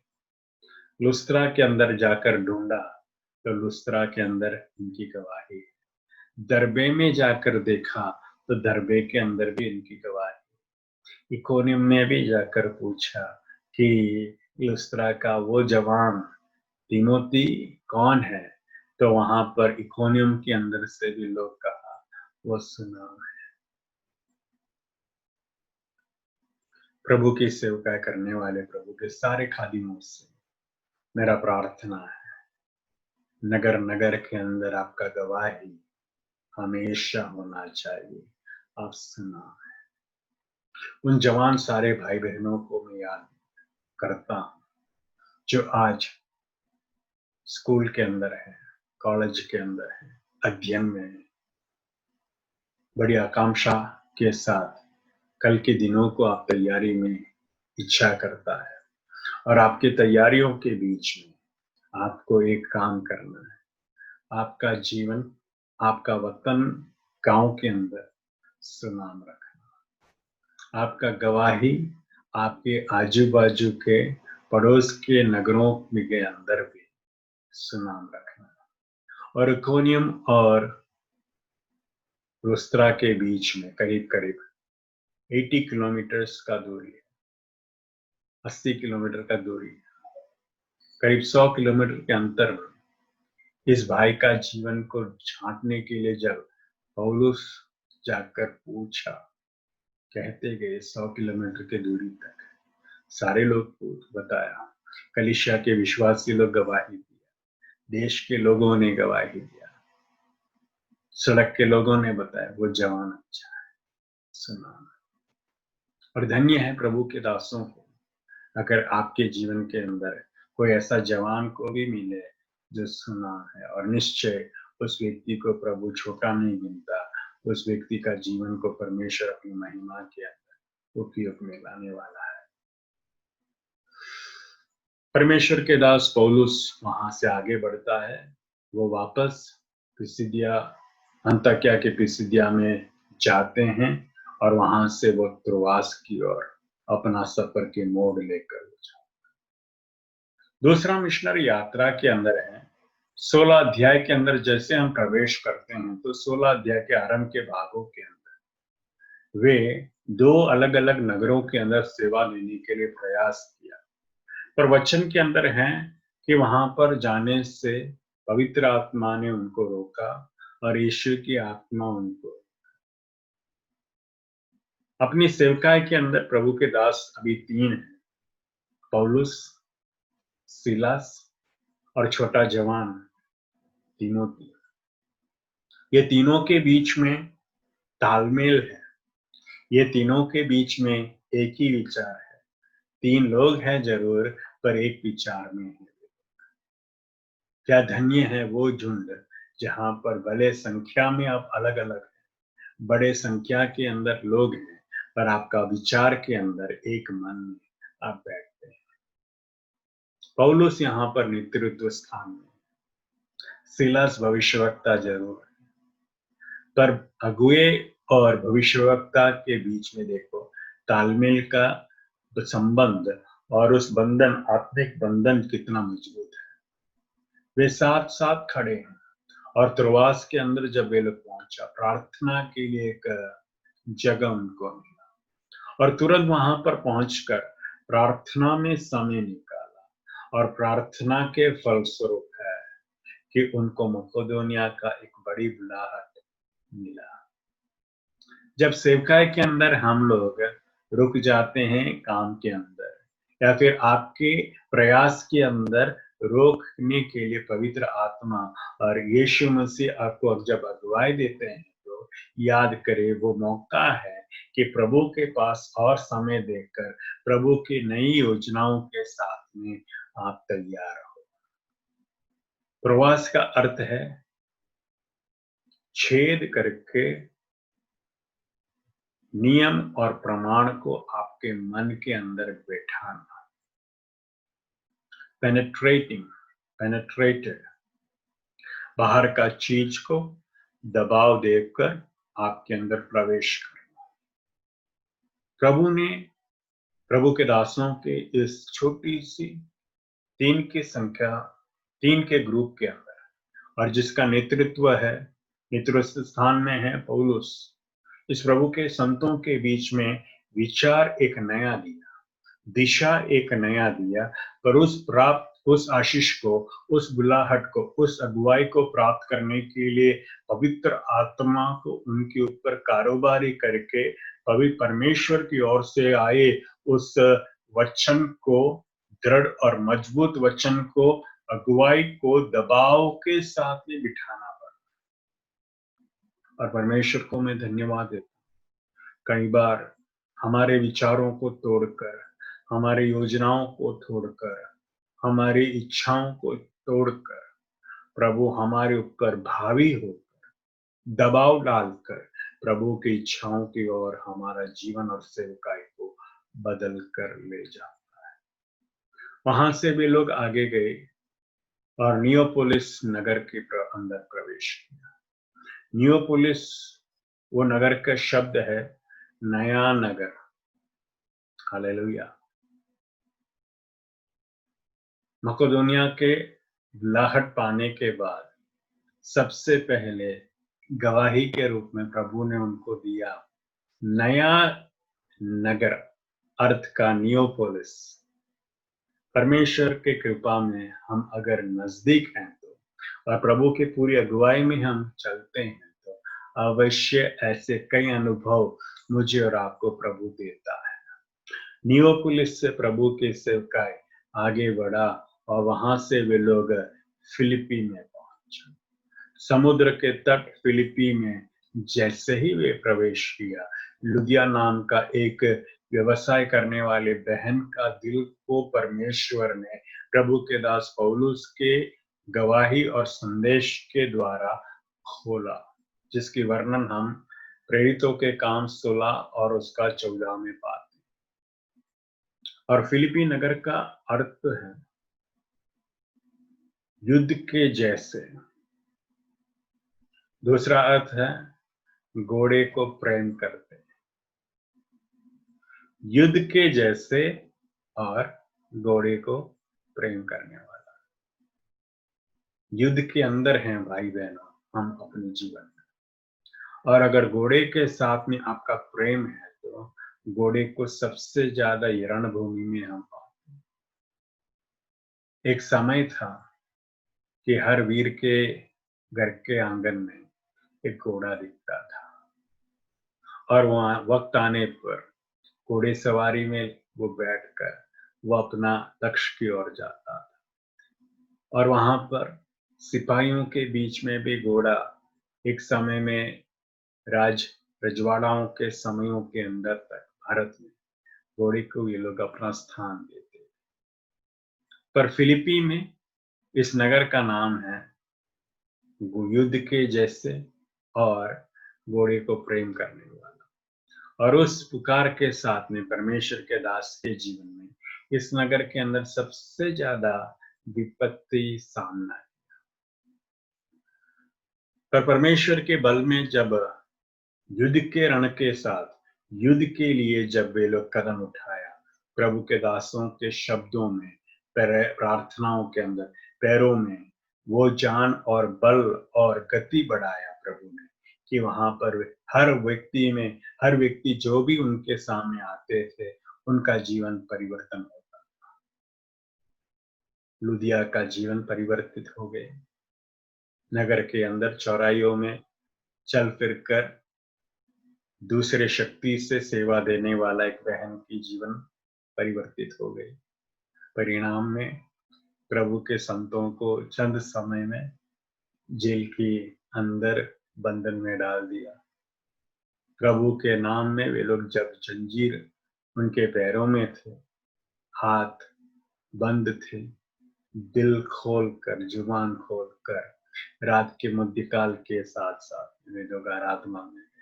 लुस्त्रा के अंदर जाकर ढूंढा तो लुस्त्रा के अंदर इनकी गवाही है। दरबे में जाकर देखा तो दरबे के अंदर भी इनकी गवाही। इकोनियम में भी जाकर पूछा कि लुस्त्रा का वो जवान तिमोथी कौन है, तो वहां पर इकोनियम के अंदर से भी लोग कहा वो सुनाम है। प्रभु की सेवकाई करने वाले प्रभु के सारे खादिमों से मेरा प्रार्थना है, नगर नगर के अंदर आपका गवाही हमेशा होना चाहिए। आप सुना है। उन जवान सारे भाई बहनों को मैं याद करता हूं जो आज स्कूल के अंदर है, कॉलेज के अंदर है, अध्ययन में है, बड़ी आकांक्षा के साथ कल के दिनों को आप तैयारी में इच्छा करता है, और आपकी तैयारियों के बीच में आपको एक काम करना है। आपका जीवन, आपका वतन गांव के अंदर सुनाम रखना, आपका गवाही आपके आजू बाजू के पड़ोस के नगरों के अंदर भी सुनाम रखना। और इकोनियम और लुस्त्रा के बीच में करीब करीब 80 किलोमीटर्स का दूरी है, 80 किलोमीटर का दूरी, करीब 100 किलोमीटर के अंतर में इस भाई का जीवन को झांकने के लिए जब पौलुस जाकर पूछा, कहते गए 100 किलोमीटर की दूरी तक सारे लोग को बताया, कलीसिया के विश्वासी लोग गवाही दिया, देश के लोगों ने गवाही दिया, सड़क के लोगों ने बताया वो जवान अच्छा है, सुना। और धन्य है प्रभु के दासों को, अगर आपके जीवन के अंदर कोई ऐसा जवान को भी मिले जो सुना है, और निश्चय उस व्यक्ति को प्रभु छोटा नहीं गिनता, उस व्यक्ति का जीवन को परमेश्वर अपनी महिमा के अंदर उपयोग में लाने वाला है। परमेश्वर के दास पौलुस वहां से आगे बढ़ता है, वो वापस पिसिदिया, अंताकिया के पिसिदिया में जाते हैं और वहां से वो त्रोआस की ओर अपना सफर के मोड़ लेकर जाते हैं। दूसरा मिशनरी यात्रा के अंदर है 16 अध्याय के अंदर। जैसे हम प्रवेश करते हैं तो 16 अध्याय के आरंभ के भागों के अंदर वे 2 अलग अलग नगरों के अंदर सेवा लेने के लिए प्रयास किया, पर वचन के अंदर है कि वहां पर जाने से पवित्र आत्मा ने उनको रोका और यीशु की आत्मा उनको, अपनी सेवकाई के अंदर प्रभु के दास अभी 3 हैं, पौलुस, सिलास और छोटा जवान तीमोथी। ये तीनों के बीच में तालमेल है, ये तीनों के बीच में एक ही विचार है। 3 लोग हैं जरूर, पर एक विचार में है। क्या धन्य है वो झुंड जहां पर भले संख्या में आप अलग अलग हैं, बड़े संख्या के अंदर लोग हैं, पर आपका विचार के अंदर एक मन में आप बैठते हैं। पौलुस यहाँ पर नेतृत्व स्थान में, सिलास भविष्यवक्ता जरूर है, पर अगुए और भविष्यवक्ता के बीच में देखो तालमेल का संबंध और उस बंधन, आत्मिक बंधन कितना मजबूत है। वे साथ साथ खड़े हैं और त्रोआस के अंदर जब वे लोग पहुंचा, प्रार्थना के लिए एक जगह उनको मिला और तुरंत वहां पर पहुंचकर प्रार्थना में समय निकाला और प्रार्थना के फलस्वरूप है कि उनको मकेदोनिया का एक बड़ी बुलाहट मिला। जब सेवकाई के अंदर हम लोग रुक जाते हैं काम के अंदर, या फिर आपके प्रयास के अंदर रोकने के लिए पवित्र आत्मा और यीशु मसीह आपको अब जब अगुवाई देते हैं, तो याद करें वो मौका है कि प्रभु के पास और समय देकर प्रभु की नई योजनाओं के साथ में आप तैयार हो। प्रवास का अर्थ है छेद करके नियम और प्रमाण को आपके मन के अंदर बैठाना, पेनेट्रेटेड, बाहर का चीज को दबाव देकर आपके अंदर प्रवेश करना। प्रभु के दासों के इस छोटी सी 3 के ग्रुप के अंदर, और जिसका नेतृत्व स्थान में है पौलुस, इस प्रभु के संतों के बीच में विचार एक नया दिया, दिशा एक नया दिया, पर उस आशीष को, उस बुलाहट को, उस अगुवाई को प्राप्त करने के लिए पवित्र आत्मा को उनके ऊपर कारोबारी करके पवित्र परमेश्वर की ओर से आए उस वचन को, दृढ़ और मजबूत वचन को, अगुवाई को दबाव के साथ में बिठाना पड़ा। और परमेश्वर को मैं धन्यवाद देता हूं, कई बार हमारे विचारों को तोड़कर, हमारी योजनाओं को तोड़कर, हमारी इच्छाओं को तोड़कर प्रभु हमारे ऊपर भावी होकर, दबाव डालकर प्रभु की इच्छाओं की ओर हमारा जीवन और सेवकाई को बदल कर ले जाता है। वहां से भी लोग आगे गए और नियोपोलिस नगर के अंदर प्रवेश किया। नियोपोलिस वो नगर का शब्द है नया नगर। हालेलुया। मकेदोनिया के बुलाहट पाने के बाद सबसे पहले गवाही के रूप में प्रभु ने उनको दिया नया नगर, अर्थ का नियोपोलिस। परमेश्वर के कृपा में हम अगर नजदीक हैं तो और प्रभु की पूरी अगुवाई में हम चलते हैं तो अवश्य ऐसे कई अनुभव मुझे और आपको प्रभु देता है। नियोपोलिस से प्रभु के सेवकाई आगे बढ़ा और वहां से वे लोग फिलिपी में पहुंचे। समुद्र के तट फिलिपी में जैसे ही वे प्रवेश किया, लुदिया नाम का एक व्यवसाय करने वाले बहन का दिल को परमेश्वर ने प्रभु के दास पौलुस के गवाही और संदेश के द्वारा खोला, जिसकी वर्णन हम प्रेरितों के काम 16 और उसका 14 में पाते। और फिलिपी नगर का अर्थ है युद्ध के जैसे। दूसरा अर्थ है घोड़े को प्रेम करते, युद्ध के जैसे और घोड़े को प्रेम करने वाला। युद्ध के अंदर हैं भाई बहनों हम अपने जीवन में, और अगर घोड़े के साथ में आपका प्रेम है तो घोड़े को सबसे ज्यादा रणभूमि में हम पाते हैं। एक समय था कि हर वीर के घर के आंगन में एक घोड़ा दिखता था, और वहां वक्त आने पर घोड़े सवारी में वो बैठकर वो अपना लक्ष्य की ओर जाता था। और वहां पर सिपाहियों के बीच में भी घोड़ा एक समय में रजवाड़ाओं के समयों के अंदर तक भारत में घोड़े को ये लोग अपना स्थान देते। पर फिलिपी में इस नगर का नाम है युद्ध के जैसे और घोड़े को प्रेम करने वाला। और उस पुकार के साथ में परमेश्वर के दास के जीवन में इस नगर के अंदर सबसे ज्यादा विपत्ति सामना है। पर परमेश्वर के बल में जब युद्ध के रण के साथ युद्ध के लिए जब वे लोग कदम उठाया, प्रभु के दासों के शब्दों में, प्रार्थनाओं के अंदर, पैरों में वो जान और बल और गति बढ़ाया प्रभु ने, कि वहां पर हर व्यक्ति जो भी उनके सामने आते थे उनका जीवन परिवर्तन होता था। लुदिया का जीवन परिवर्तित हो गए। नगर के अंदर चौराहियों में चल फिरकर दूसरे शक्ति से सेवा देने वाला एक बहन की जीवन परिवर्तित हो गई। परिणाम में प्रभु के संतों को चंद समय में जेल के अंदर बंधन में डाल दिया। प्रभु के नाम में वे लोग जब जंजीर उनके पैरों में थे, हाथ बंद थे, दिल खोलकर, जुबान खोलकर रात के मध्यकाल के साथ साथ वे लोग आराधना में गए।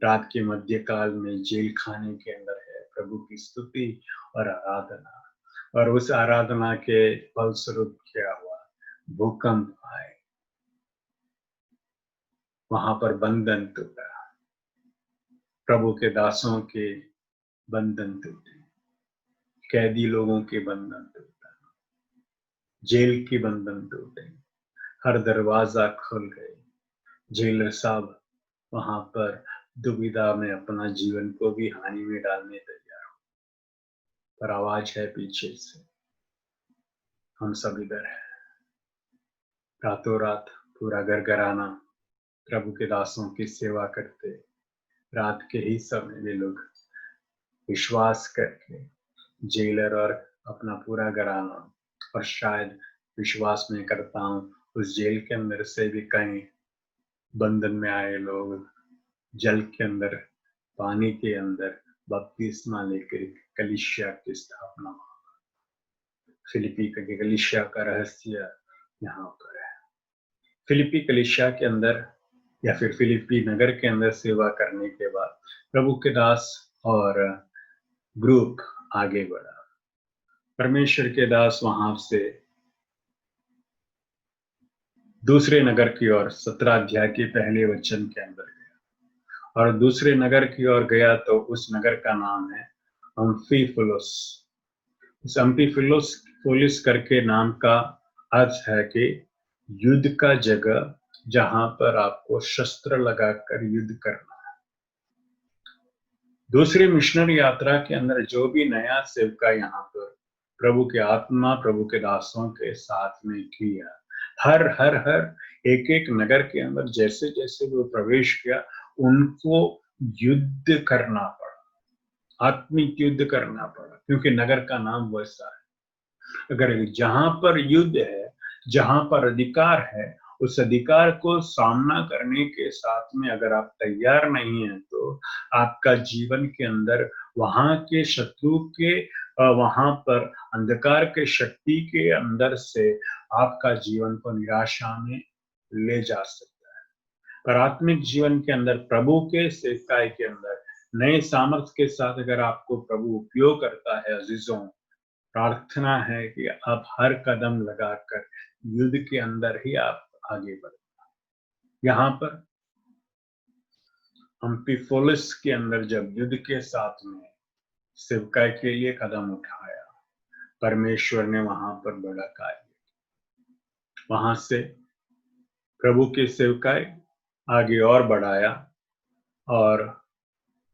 रात के मध्यकाल में जेल खाने के अंदर है प्रभु की स्तुति और आराधना, और उस आराधना के फलस्वरूप क्या हुआ, भूकंप आए, वहां पर बंधन टूटा, प्रभु के दासों के बंधन टूटे, कैदी लोगों के बंधन टूटा, जेल के बंधन टूटे, हर दरवाजा खुल गए। जेलर साहब वहां पर दुविधा में अपना जीवन को भी हानि में डालने तैयार हो, पर आवाज है पीछे से, हम सब इधर है। रातों रात पूरा घर घराना प्रभु के दासों की सेवा करते, रात के ही समय वे लोग विश्वास करके जेलर और अपना पूरा घराना, और शायद विश्वास में करता हूं उस जेल के अंदर से भी कई बंधन में आए लोग जल के अंदर, पानी के अंदर बपतिस्मा लेकर कलीसिया की स्थापना। फिलिपी के कलीसिया का रहस्य यहाँ पर है। फिलिपी कलीसिया के अंदर या फिर फिलिपी नगर के अंदर सेवा करने के बाद प्रभु के दास और ग्रुप आगे बढ़ा। परमेश्वर के दास वहां से दूसरे नगर की ओर 17 अध्याय के पहले वचन के अंदर गया, और दूसरे नगर की ओर गया तो उस नगर का नाम है अम्फिफुलुस। इस अम्फिफुलुस करके नाम का अर्थ है कि युद्ध का जगह जहां पर आपको शस्त्र लगाकर युद्ध करना है। दूसरी मिशनरी यात्रा के अंदर जो भी नया सेवका यहाँ पर प्रभु के आत्मा प्रभु के दासों के साथ में किया, हर हर हर एक एक नगर के अंदर जैसे जैसे वो प्रवेश किया, उनको युद्ध करना पड़ा, आत्मिक युद्ध करना पड़ा, क्योंकि नगर का नाम वैसा है। अगर जहां पर युद्ध है, जहां पर अधिकार है, उस अधिकार को सामना करने के साथ में अगर आप तैयार नहीं हैं, तो आपका जीवन के अंदर वहां के शत्रु के वहां पर अंधकार के शक्ति के अंदर से आपका जीवन को निराशा में ले जा सकता है। पर आत्मिक जीवन के अंदर प्रभु के सेवकाई के अंदर नए सामर्थ्य के साथ अगर आपको प्रभु उपयोग करता है, अजीजों, प्रार्थना है कि आप हर कदम लगाकर युद्ध के अंदर ही आप आगे बढ़े। यहाँ पर अम्फिपोलिस के अंदर जब युद्ध के साथ में सेवकाई के लिए कदम उठाया, परमेश्वर ने वहां पर बड़ा कार्य, वहां से प्रभु के सेवकाई आगे और बढ़ाया और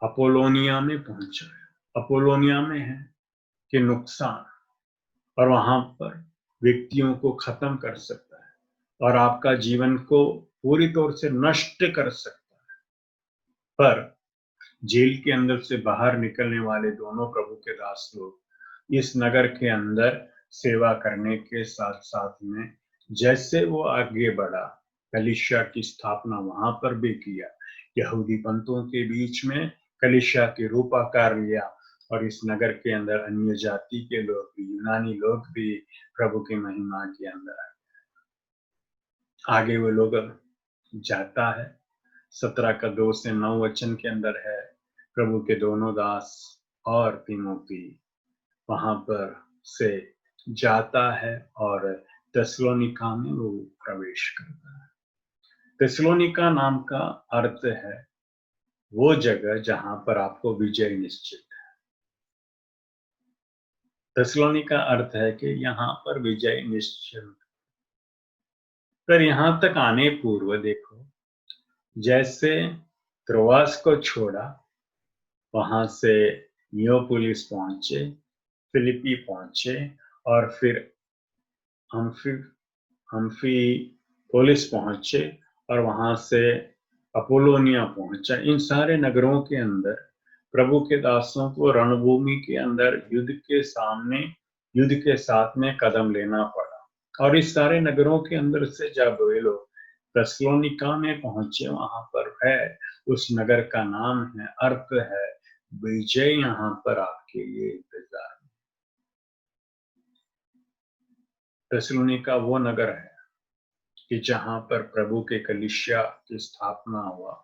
अपोलोनिया में पहुंचा। अपोलोनिया में है कि नुकसान, और वहां पर व्यक्तियों को खत्म कर सकता है और आपका जीवन को पूरी तौर से नष्ट कर सकता है। पर जेल के अंदर से बाहर निकलने वाले दोनों प्रभु के दास लोग इस नगर के अंदर सेवा करने के साथ साथ में जैसे वो आगे बढ़ा, कलीसिया की स्थापना वहां पर भी किया, यहूदी पंथों के बीच में कलीसिया के रूप आकार लिया, और इस नगर के अंदर अन्य जाति के लोग भी, यूनानी लोग भी प्रभु की महिमा के अंदर आगे वो लोग जाता है। 17 का 2 से 9 वचन के अंदर है, प्रभु के दोनों दास और तीमोथी वहां पर से जाता है और थिस्सलुनीका में वो प्रवेश करता है। थिस्सलुनीका नाम का अर्थ है वो जगह जहां पर आपको विजय निश्चित है। थिस्सलुनीका अर्थ है कि यहाँ पर विजय निश्चित। पर यहाँ तक आने पूर्व देखो, जैसे त्रोआस को छोड़ा, वहां से नियोपोलिस पहुंचे, फिलिपी पहुंचे, और फिर अम्फिपोलिस पहुंचे, और वहां से अपोलोनिया पहुंचा। इन सारे नगरों के अंदर प्रभु के दासों को रणभूमि के अंदर युद्ध के साथ में कदम लेना पड़ा। और इस सारे नगरों के अंदर से जब वे लोग थिस्सलुनीका में पहुंचे, वहां पर है, उस नगर का नाम है, अर्थ है विजय यहाँ पर आपके लिए इंतजार। थिस्सलुनीका वो नगर है कि जहां पर प्रभु के कलीसिया की स्थापना हुआ।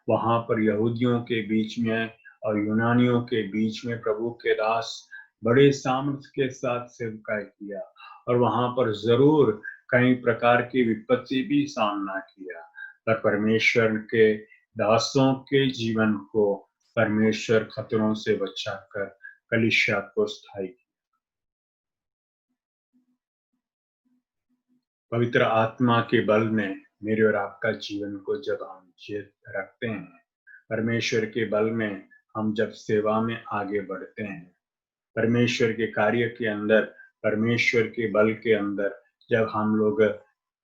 वहां पर यहूदियों के बीच में और यूनानियों के बीच में प्रभु के दास बड़े सामर्थ्य के साथ सेवकाई किया, और वहां पर जरूर कई प्रकार की विपत्ति भी सामना किया, पर परमेश्वर के दासों के जीवन को परमेश्वर खतरों से बचाकर कलीसिया को स्थायी किया। पवित्र आत्मा के बल में मेरे और आपका जीवन को जब हम जीत रखते हैं, परमेश्वर के बल में हम जब सेवा में आगे बढ़ते हैं, परमेश्वर के कार्य के अंदर, परमेश्वर के बल के अंदर जब हम लोग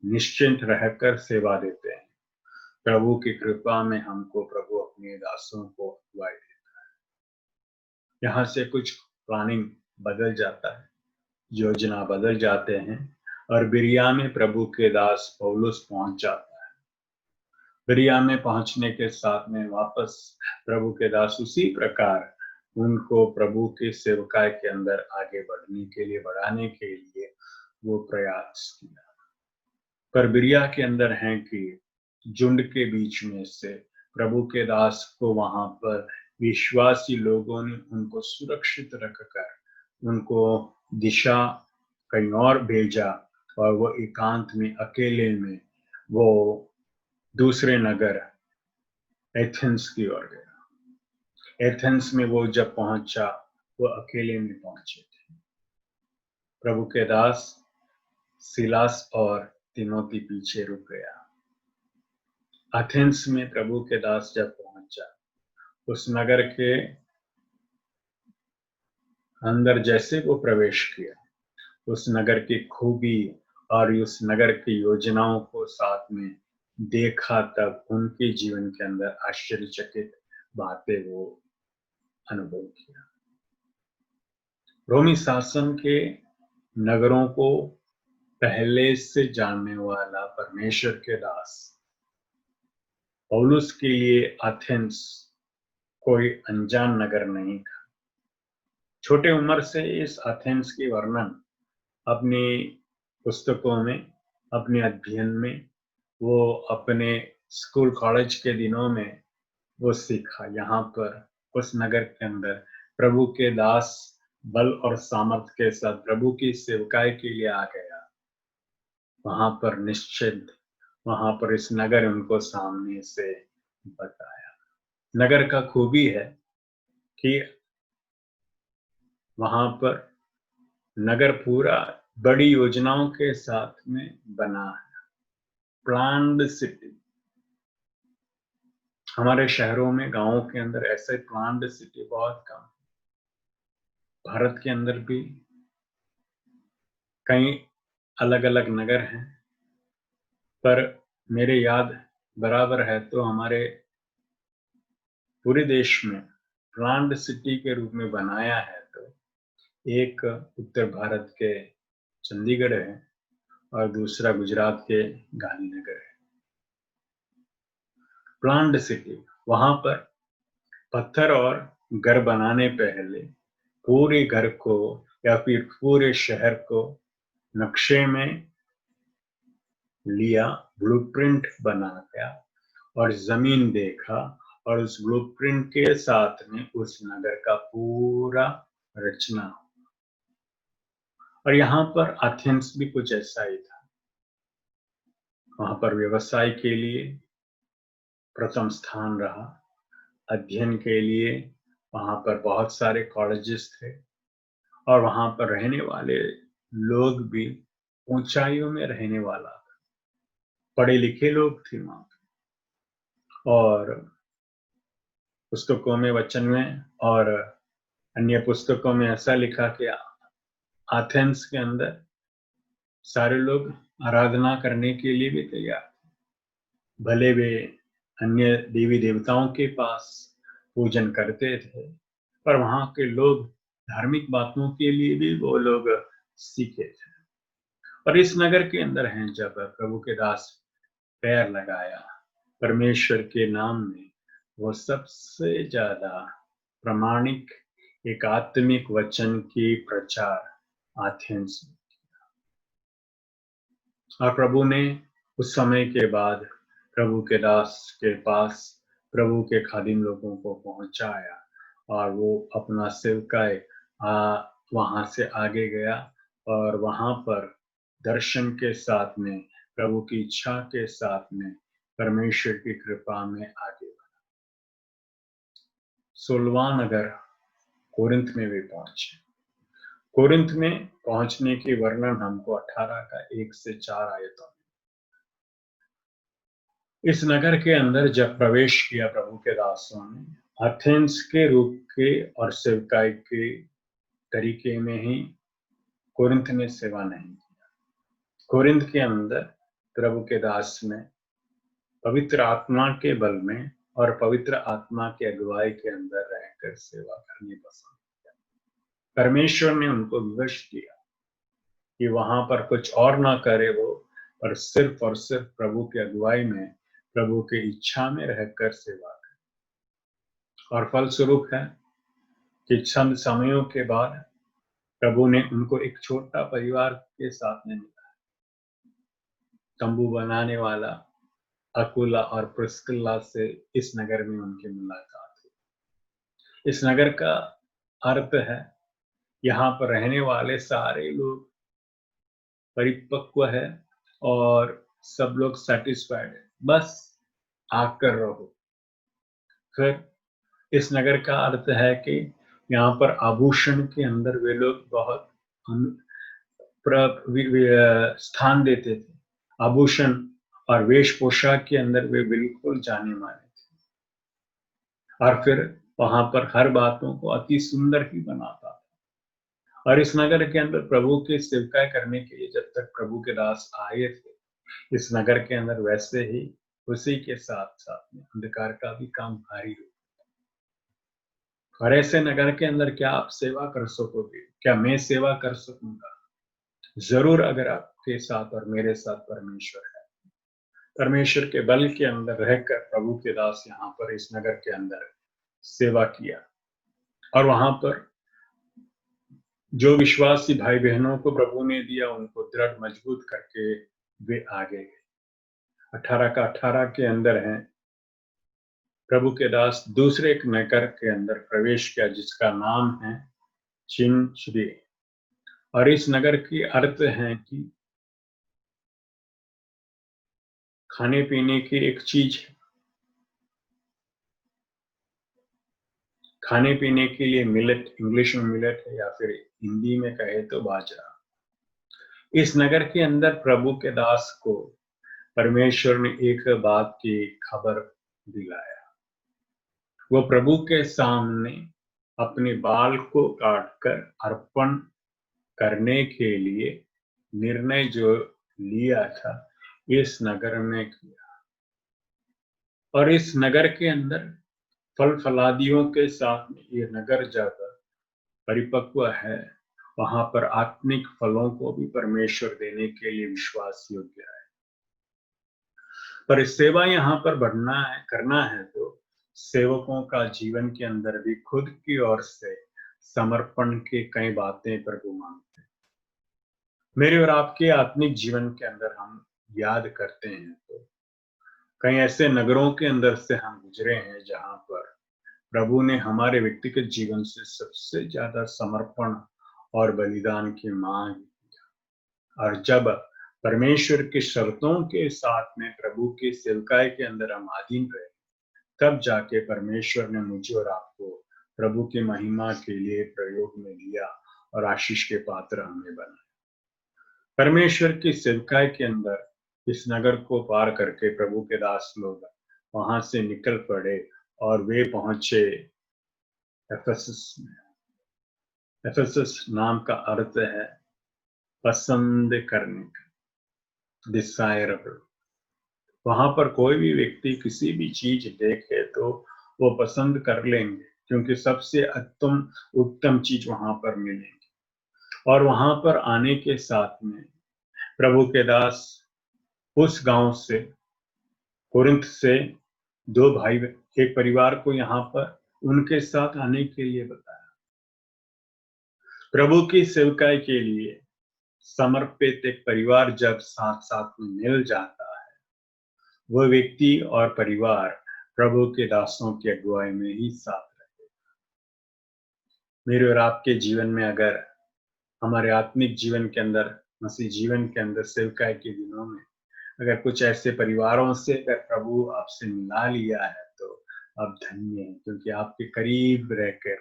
निश्चिंत रहकर सेवा देते हैं, प्रभु की कृपा में हमको प्रभु अपने दासों को अगुवाई देता है। यहाँ से कुछ प्लानिंग बदल जाता है, योजना बदल जाते हैं, और बिरिया में प्रभु के दास पौलुस पहुंच जाता है। बिरिया में पहुंचने के साथ में वापस प्रभु के दास उसी प्रकार उनको प्रभु के सेवकाई के अंदर आगे बढ़ने के लिए, बढ़ाने के लिए वो प्रयास किया। पर बिरिया के अंदर है कि झुंड के बीच में से प्रभु के दास को वहां पर विश्वासी लोगों ने उनको सुरक्षित रखकर उनको दिशा कहीं और भेजा, और वो एकांत में अकेले में वो दूसरे नगर एथेंस की ओर गया। एथेंस में वो जब पहुंचा, वो अकेले में पहुंचे थे। प्रभु के दास सिलास और तीमोथी पीछे रुक गया। एथेंस में प्रभु के दास जब पहुंचा, उस नगर के अंदर जैसे वो प्रवेश किया, उस नगर की खूबी और उस नगर की योजनाओं को साथ में देखा, तब उनके जीवन के अंदर आश्चर्यचकित बातें वो अनुभव किया। रोमी शासन के नगरों को पहले से जानने वाला परमेश्वर के दास पौलुस के लिए एथेंस कोई अनजान नगर नहीं था। छोटे उम्र से इस एथेंस की वर्णन अपनी पुस्तकों में, अपने अध्ययन में, वो अपने स्कूल कॉलेज के दिनों में वो सीखा। यहाँ पर उस नगर के अंदर प्रभु के दास बल और सामर्थ के साथ प्रभु की सेवकाई के लिए आ गया। वहां पर निश्चित, वहां पर इस नगर उनको सामने से बताया। नगर का खूबी है कि वहां पर नगर पूरा बड़ी योजनाओं के साथ में बना है, प्लान्ड सिटी। हमारे शहरों में, गांवों के अंदर ऐसे प्लान्ड सिटी बहुत कम। भारत के अंदर भी कई अलग अलग नगर हैं, पर मेरे याद बराबर है तो हमारे पूरे देश में प्लान्ड सिटी के रूप में बनाया है तो एक उत्तर भारत के चंडीगढ़ है और दूसरा गुजरात के गांधीनगर है। प्लान्ड सिटी, वहां पर पत्थर और घर बनाने पहले पूरे घर को या फिर पूरे शहर को नक्शे में लिया, ब्लूप्रिंट बनाया और जमीन देखा, और उस ब्लूप्रिंट के साथ में उस नगर का पूरा रचना। और यहाँ पर एथेंस भी कुछ ऐसा ही था। वहां पर व्यवसाय के लिए प्रथम स्थान रहा, अध्ययन के लिए वहां पर बहुत सारे कॉलेजेस थे, और वहां पर रहने वाले लोग भी ऊंचाइयों में रहने वाला था, पढ़े लिखे लोग थे वहां। और पुस्तकों में, वचन में और अन्य पुस्तकों में ऐसा लिखा कि एथेंस के अंदर सारे लोग आराधना करने के लिए भी तैयार थे। भले वे अन्य देवी देवताओं के पास पूजन करते थे, पर वहां के लोग धार्मिक बातों के लिए भी वो लोग सीखे थे। और इस नगर के अंदर हैं जब प्रभु के दास पैर लगाया, परमेश्वर के नाम में वो सबसे ज्यादा प्रामाणिक एक आत्मिक वचन की प्रचार एथेंस में। और प्रभु ने उस समय के बाद प्रभु के दास के पास प्रभु के खादिम लोगों को पहुंचाया, और वो अपना सेवकाई वहां से आगे गया, और वहां पर दर्शन के साथ में, प्रभु की इच्छा के साथ में, परमेश्वर की कृपा में आगे बढ़ा। 16वां नगर कोरिन्थ में भी पहुंचे। कोरिन्थ में पहुंचने की वर्णन हमको 18 का 1 से 4 आयतों में। इस नगर के अंदर जब प्रवेश किया प्रभु के दासों ने, एथेंस के रूप के और सेवकाई के तरीके में ही कोरिन्थ में सेवा नहीं किया। कोरिन्थ के अंदर प्रभु के दास ने पवित्र आत्मा के बल में और पवित्र आत्मा के अगुवाई के अंदर रहकर सेवा करनी पसंद किया। परमेश्वर ने उनको विवश किया कि वहां पर कुछ और ना करे वो, पर सिर्फ और सिर्फ प्रभु की अगुवाई में, प्रभु की इच्छा में रहकर सेवा करे। और फलस्वरूप है कि चंद समयों के बाद प्रभु ने उनको एक छोटा परिवार के साथ में मिला। तंबू बनाने वाला अकुला और प्रिस्किल्ला से इस नगर में उनकी मुलाकात हुई। इस नगर का अर्थ है यहाँ पर रहने वाले सारे लोग परिपक्व है और सब लोग सेटिस्फाइड है, बस आकर रहो। फिर इस नगर का अर्थ है कि यहाँ पर आभूषण के अंदर वे लोग बहुत स्थान देते थे। आभूषण और वेश पोशाक के अंदर वे बिल्कुल जाने माने थे। और फिर वहां पर हर बातों को अति सुंदर ही बनाता था। और इस नगर के अंदर प्रभु की सेवकाई करने के लिए जब तक प्रभु के दास आए थे, इस नगर के अंदर वैसे ही उसी के साथ साथ में अंधकार का भी काम भारी हो। और ऐसे नगर के अंदर क्या आप सेवा कर सकोगे? क्या मैं सेवा कर सकूंगा? जरूर, अगर आपके साथ और मेरे साथ परमेश्वर है। परमेश्वर के बल के अंदर रहकर प्रभु के दास यहाँ पर इस नगर के अंदर सेवा किया। और वहां पर जो विश्वासी भाई बहनों को प्रभु ने दिया, उनको दृढ़ मजबूत करके वे आगे गए। 18 का 18 के अंदर है, प्रभु के दास दूसरे एक नगर के अंदर प्रवेश किया जिसका नाम है चिंचरे। और इस नगर की अर्थ है कि खाने पीने की एक चीज है। खाने पीने के लिए मिलेट, इंग्लिश में मिलेट है, या फिर हिंदी में कहे तो बाजरा। इस नगर के अंदर प्रभु के दास को परमेश्वर ने एक बात की खबर दिलाया। वो प्रभु के सामने अपने बाल को काटकर अर्पण करने के लिए निर्णय जो लिया था, इस नगर में किया। और इस नगर के अंदर फल फलादियों के साथ में ये नगर जब परिपक्व है, वहां पर आत्मिक फलों को भी परमेश्वर देने के लिए विश्वास योग्य है। पर सेवा यहाँ पर बढ़ना है, करना है तो सेवकों का जीवन के अंदर भी खुद की ओर से समर्पण के कई बातें प्रभु मांगते हैं। मेरे और आपके आत्मिक जीवन के अंदर हम याद करते हैं तो कई ऐसे नगरों के अंदर से हम गुजरे हैं जहां पर प्रभु ने हमारे व्यक्तिगत जीवन से सबसे ज्यादा समर्पण और बलिदान की मांग की। और जब परमेश्वर की शर्तों के साथ में प्रभु की सेवकाई के अंदर हम अधीन रहे, तब जाके परमेश्वर ने मुझे और आपको प्रभु की महिमा के लिए प्रयोग में लिया और आशीष के पात्र हमें बनाए। परमेश्वर की सेवकाई के अंदर इस नगर को पार करके प्रभु के दास लोग वहां से निकल पड़े और वे पहुंचे एफेसस में। एफेसस नाम का अर्थ है पसंद करने का, डिसायरेबल। वहां पर कोई भी व्यक्ति किसी भी चीज देखे तो वो पसंद कर लेंगे, क्योंकि सबसे उत्तम चीज वहां पर मिलेगी। और वहां पर आने के साथ में प्रभु के दास उस गांव से, कोरिन्थ से, दो भाई, एक परिवार को यहाँ पर उनके साथ आने के लिए बताया। प्रभु की सेवकाई के लिए समर्पित एक परिवार जब साथ साथ में मिल जाता है, वह व्यक्ति और परिवार प्रभु के दासों की अगुवाई में ही साथ रहते। मेरे और आपके जीवन में अगर हमारे आत्मिक जीवन के अंदर, मसीह जीवन के अंदर सेवकाई के दिनों में अगर कुछ ऐसे परिवारों से अगर प्रभु आपसे मिला लिया है तो आप धन्य हैं, क्योंकि आपके करीब रहकर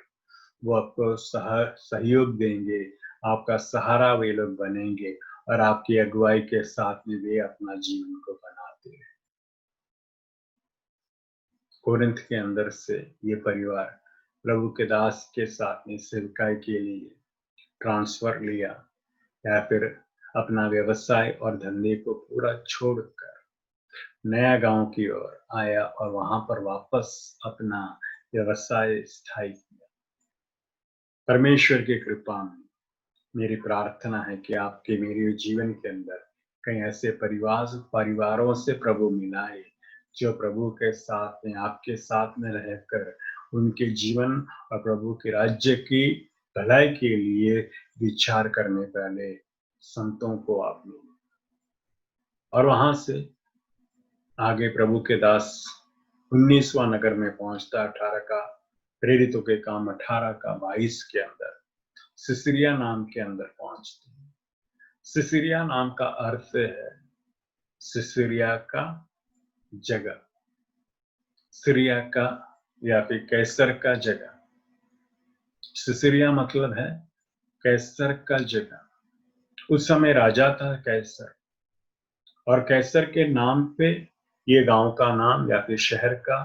वो आपको सहयोग देंगे, आपका सहारा वे लोग बनेंगे और आपकी अगुवाई के साथ में वे अपना जीवन को बनाते हैं। कोरिन्थ के अंदर से ये परिवार प्रभु के दास के साथ में सेवकाई के लिए ट्रांसफर लिया, या फिर अपना व्यवसाय और धंधे को पूरा छोड़कर नया गांव की ओर आया और वहां पर वापस अपना व्यवसाय स्थायी किया। परमेश्वर की कृपा में मेरी प्रार्थना है कि आपके मेरे जीवन के अंदर कई ऐसे परिवारों से प्रभु मिलाए, जो प्रभु के साथ में, आपके साथ में रहकर उनके जीवन और प्रभु के राज्य की भलाई के लिए विचार करने वाले संतों को आप मिले। और वहां से आगे प्रभु के दास 19वां नगर में पहुंचता, 18 का, प्रेरितों के काम 18 का 22 के अंदर सिसिलिया नाम के अंदर पहुंचते हैं। सिसिलिया नाम का अर्थ है सिसिलिया का जगह, सीरिया का या फिर कैसर का जगह। सिसिलिया मतलब है कैसर का जगह। उस समय राजा था कैसर, और कैसर के नाम पे ये गांव का नाम या फिर शहर का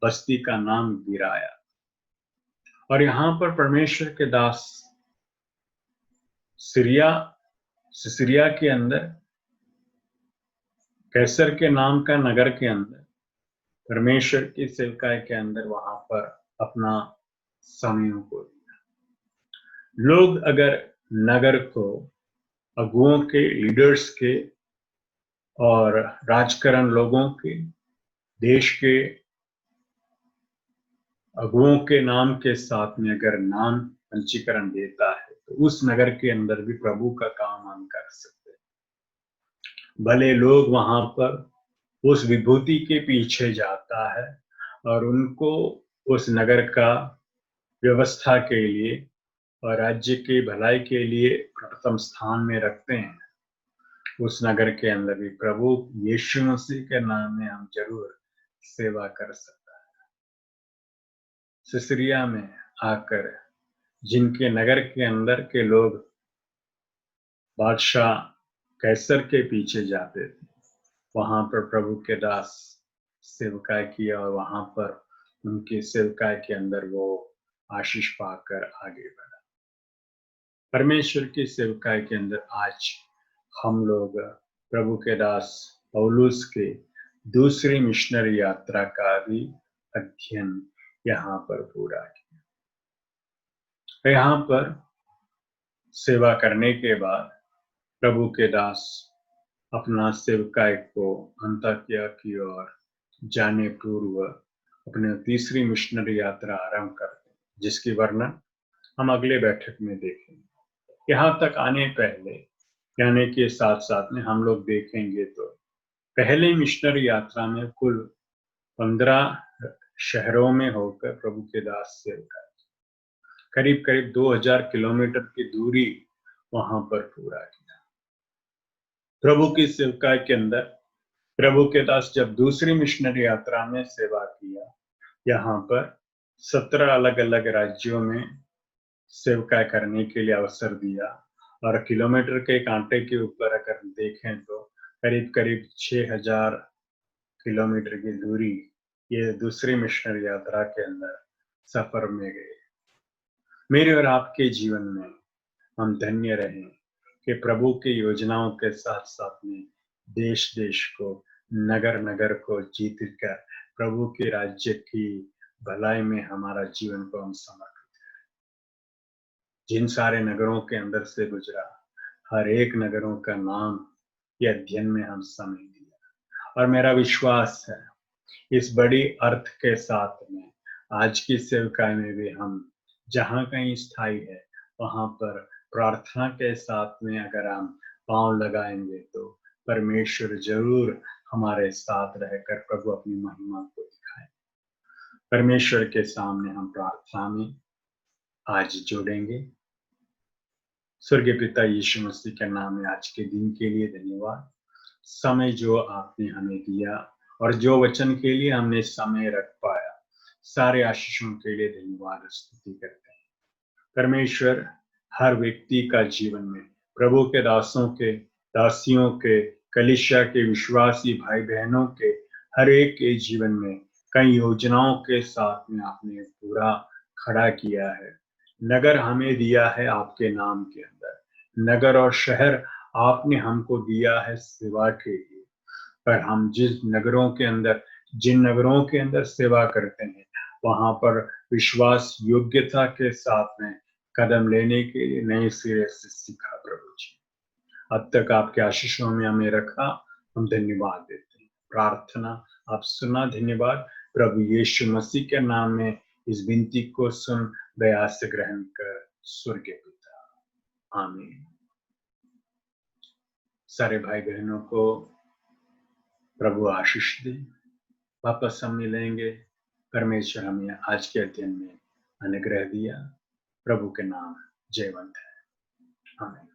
बस्ती का नाम गिराया। और यहाँ पर परमेश्वर के दास सीरिया सिसिरिया के अंदर कैसर के नाम का नगर के अंदर परमेश्वर की सेवकाई के अंदर वहां पर अपना समयों को दिया। लोग अगर नगर को अगुओं के, लीडर्स के और राजकरण लोगों के, देश के अगुओं के नाम के साथ में अगर नाम पंजीकरण देता है तो उस नगर के अंदर भी प्रभु का काम हम कर सकते हैं। भले लोग वहां पर उस विभूति के पीछे जाता है और उनको उस नगर का व्यवस्था के लिए और राज्य की भलाई के लिए प्रथम स्थान में रखते हैं, उस नगर के अंदर भी प्रभु यीशु मसीह के नाम में हम जरूर सेवा कर सकते हैं। सिसरिया में आकर जिनके नगर के अंदर के लोग बादशाह कैसर के पीछे जाते थे, वहां पर प्रभु के दास सेवकाई किया और वहां पर उनकी सेवकाई के अंदर वो आशीष पाकर आगे बढ़ा। परमेश्वर की सेवकाई के अंदर आज हम लोग प्रभु के दास पौलुस के दूसरी मिशनरी यात्रा का भी अध्ययन यहाँ पर पूरा किया। यहाँ पर सेवा करने के बाद प्रभु के दास अपना सेवकाई को अंताकिया की ओर जाने पूर्व अपने तीसरी मिशनरी यात्रा आरंभ करते, जिसकी वर्णन हम अगले बैठक में देखेंगे। यहाँ तक आने पहले यानी के साथ साथ में हम लोग देखेंगे तो पहले मिशनरी यात्रा में कुल 15 शहरों में होकर प्रभु के दास सेवकाई करीब करीब 2000 किलोमीटर की दूरी वहां पर पूरा किया। प्रभु की सेवकाई के अंदर प्रभु के दास जब दूसरी मिशनरी यात्रा में सेवा किया, यहाँ पर 17 अलग अलग राज्यों में सेवकाई करने के लिए अवसर दिया और किलोमीटर के कांटे के ऊपर अगर देखें तो करीब करीब 6000 किलोमीटर की दूरी ये दूसरी मिशनरी यात्रा के अंदर सफर में गए। मेरे और आपके जीवन में हम धन्य रहें कि प्रभु की योजनाओं के साथ साथ में देश देश को, नगर नगर को जीत कर प्रभु के राज्य की भलाई में हमारा जीवन को हम समर्पित करें। जिन सारे नगरों के अंदर से गुजरा, हर एक नगरों का नाम ये अध्ययन में हम समय दिया और मेरा विश्वास है इस बड़ी अर्थ के साथ में आज की सेवकाई में भी हम जहाँ कहीं स्थायी है वहां पर प्रार्थना के साथ में अगर हम पांव लगाएंगे तो परमेश्वर जरूर हमारे साथ रहकर प्रभु अपनी महिमा को दिखाए। परमेश्वर के सामने हम प्रार्थना में आज जुड़ेंगे। स्वर्गीय पिता यीशु मसीह के नाम में आज के दिन के लिए धन्यवाद। समय जो आपने हमें दिया और जो वचन के लिए हमने समय रख पाया, सारे आशीषों के लिए धन्यवाद स्तुति करते हैं। परमेश्वर हर व्यक्ति का जीवन में प्रभु के दासों के, दासियों के, कलीसिया के विश्वासी भाई बहनों के हर एक के जीवन में कई योजनाओं के साथ में आपने पूरा खड़ा किया है। नगर हमें दिया है आपके नाम के अंदर, नगर और शहर आपने हमको दिया है सेवा के लिए। पर हम जिन नगरों के अंदर सेवा करते हैं वहां पर विश्वास योग्यता के साथ में कदम लेने के लिए नए सिरे से सीखा। प्रभु जी, अब तक आपके आशीषों में हमें रखा, हम धन्यवाद देते हैं। प्रार्थना आप सुना, धन्यवाद। प्रभु यीशु मसीह के नाम में इस विनती को सुन दया से ग्रहण कर स्वर्गीय पिता, आमीन। सारे भाई बहनों को प्रभु आशीष दे। वापस हम मिलेंगे। परमेश्वर हमें आज के अध्ययन में अनुग्रह दिया। प्रभु के नाम जयवंत है, आमीन।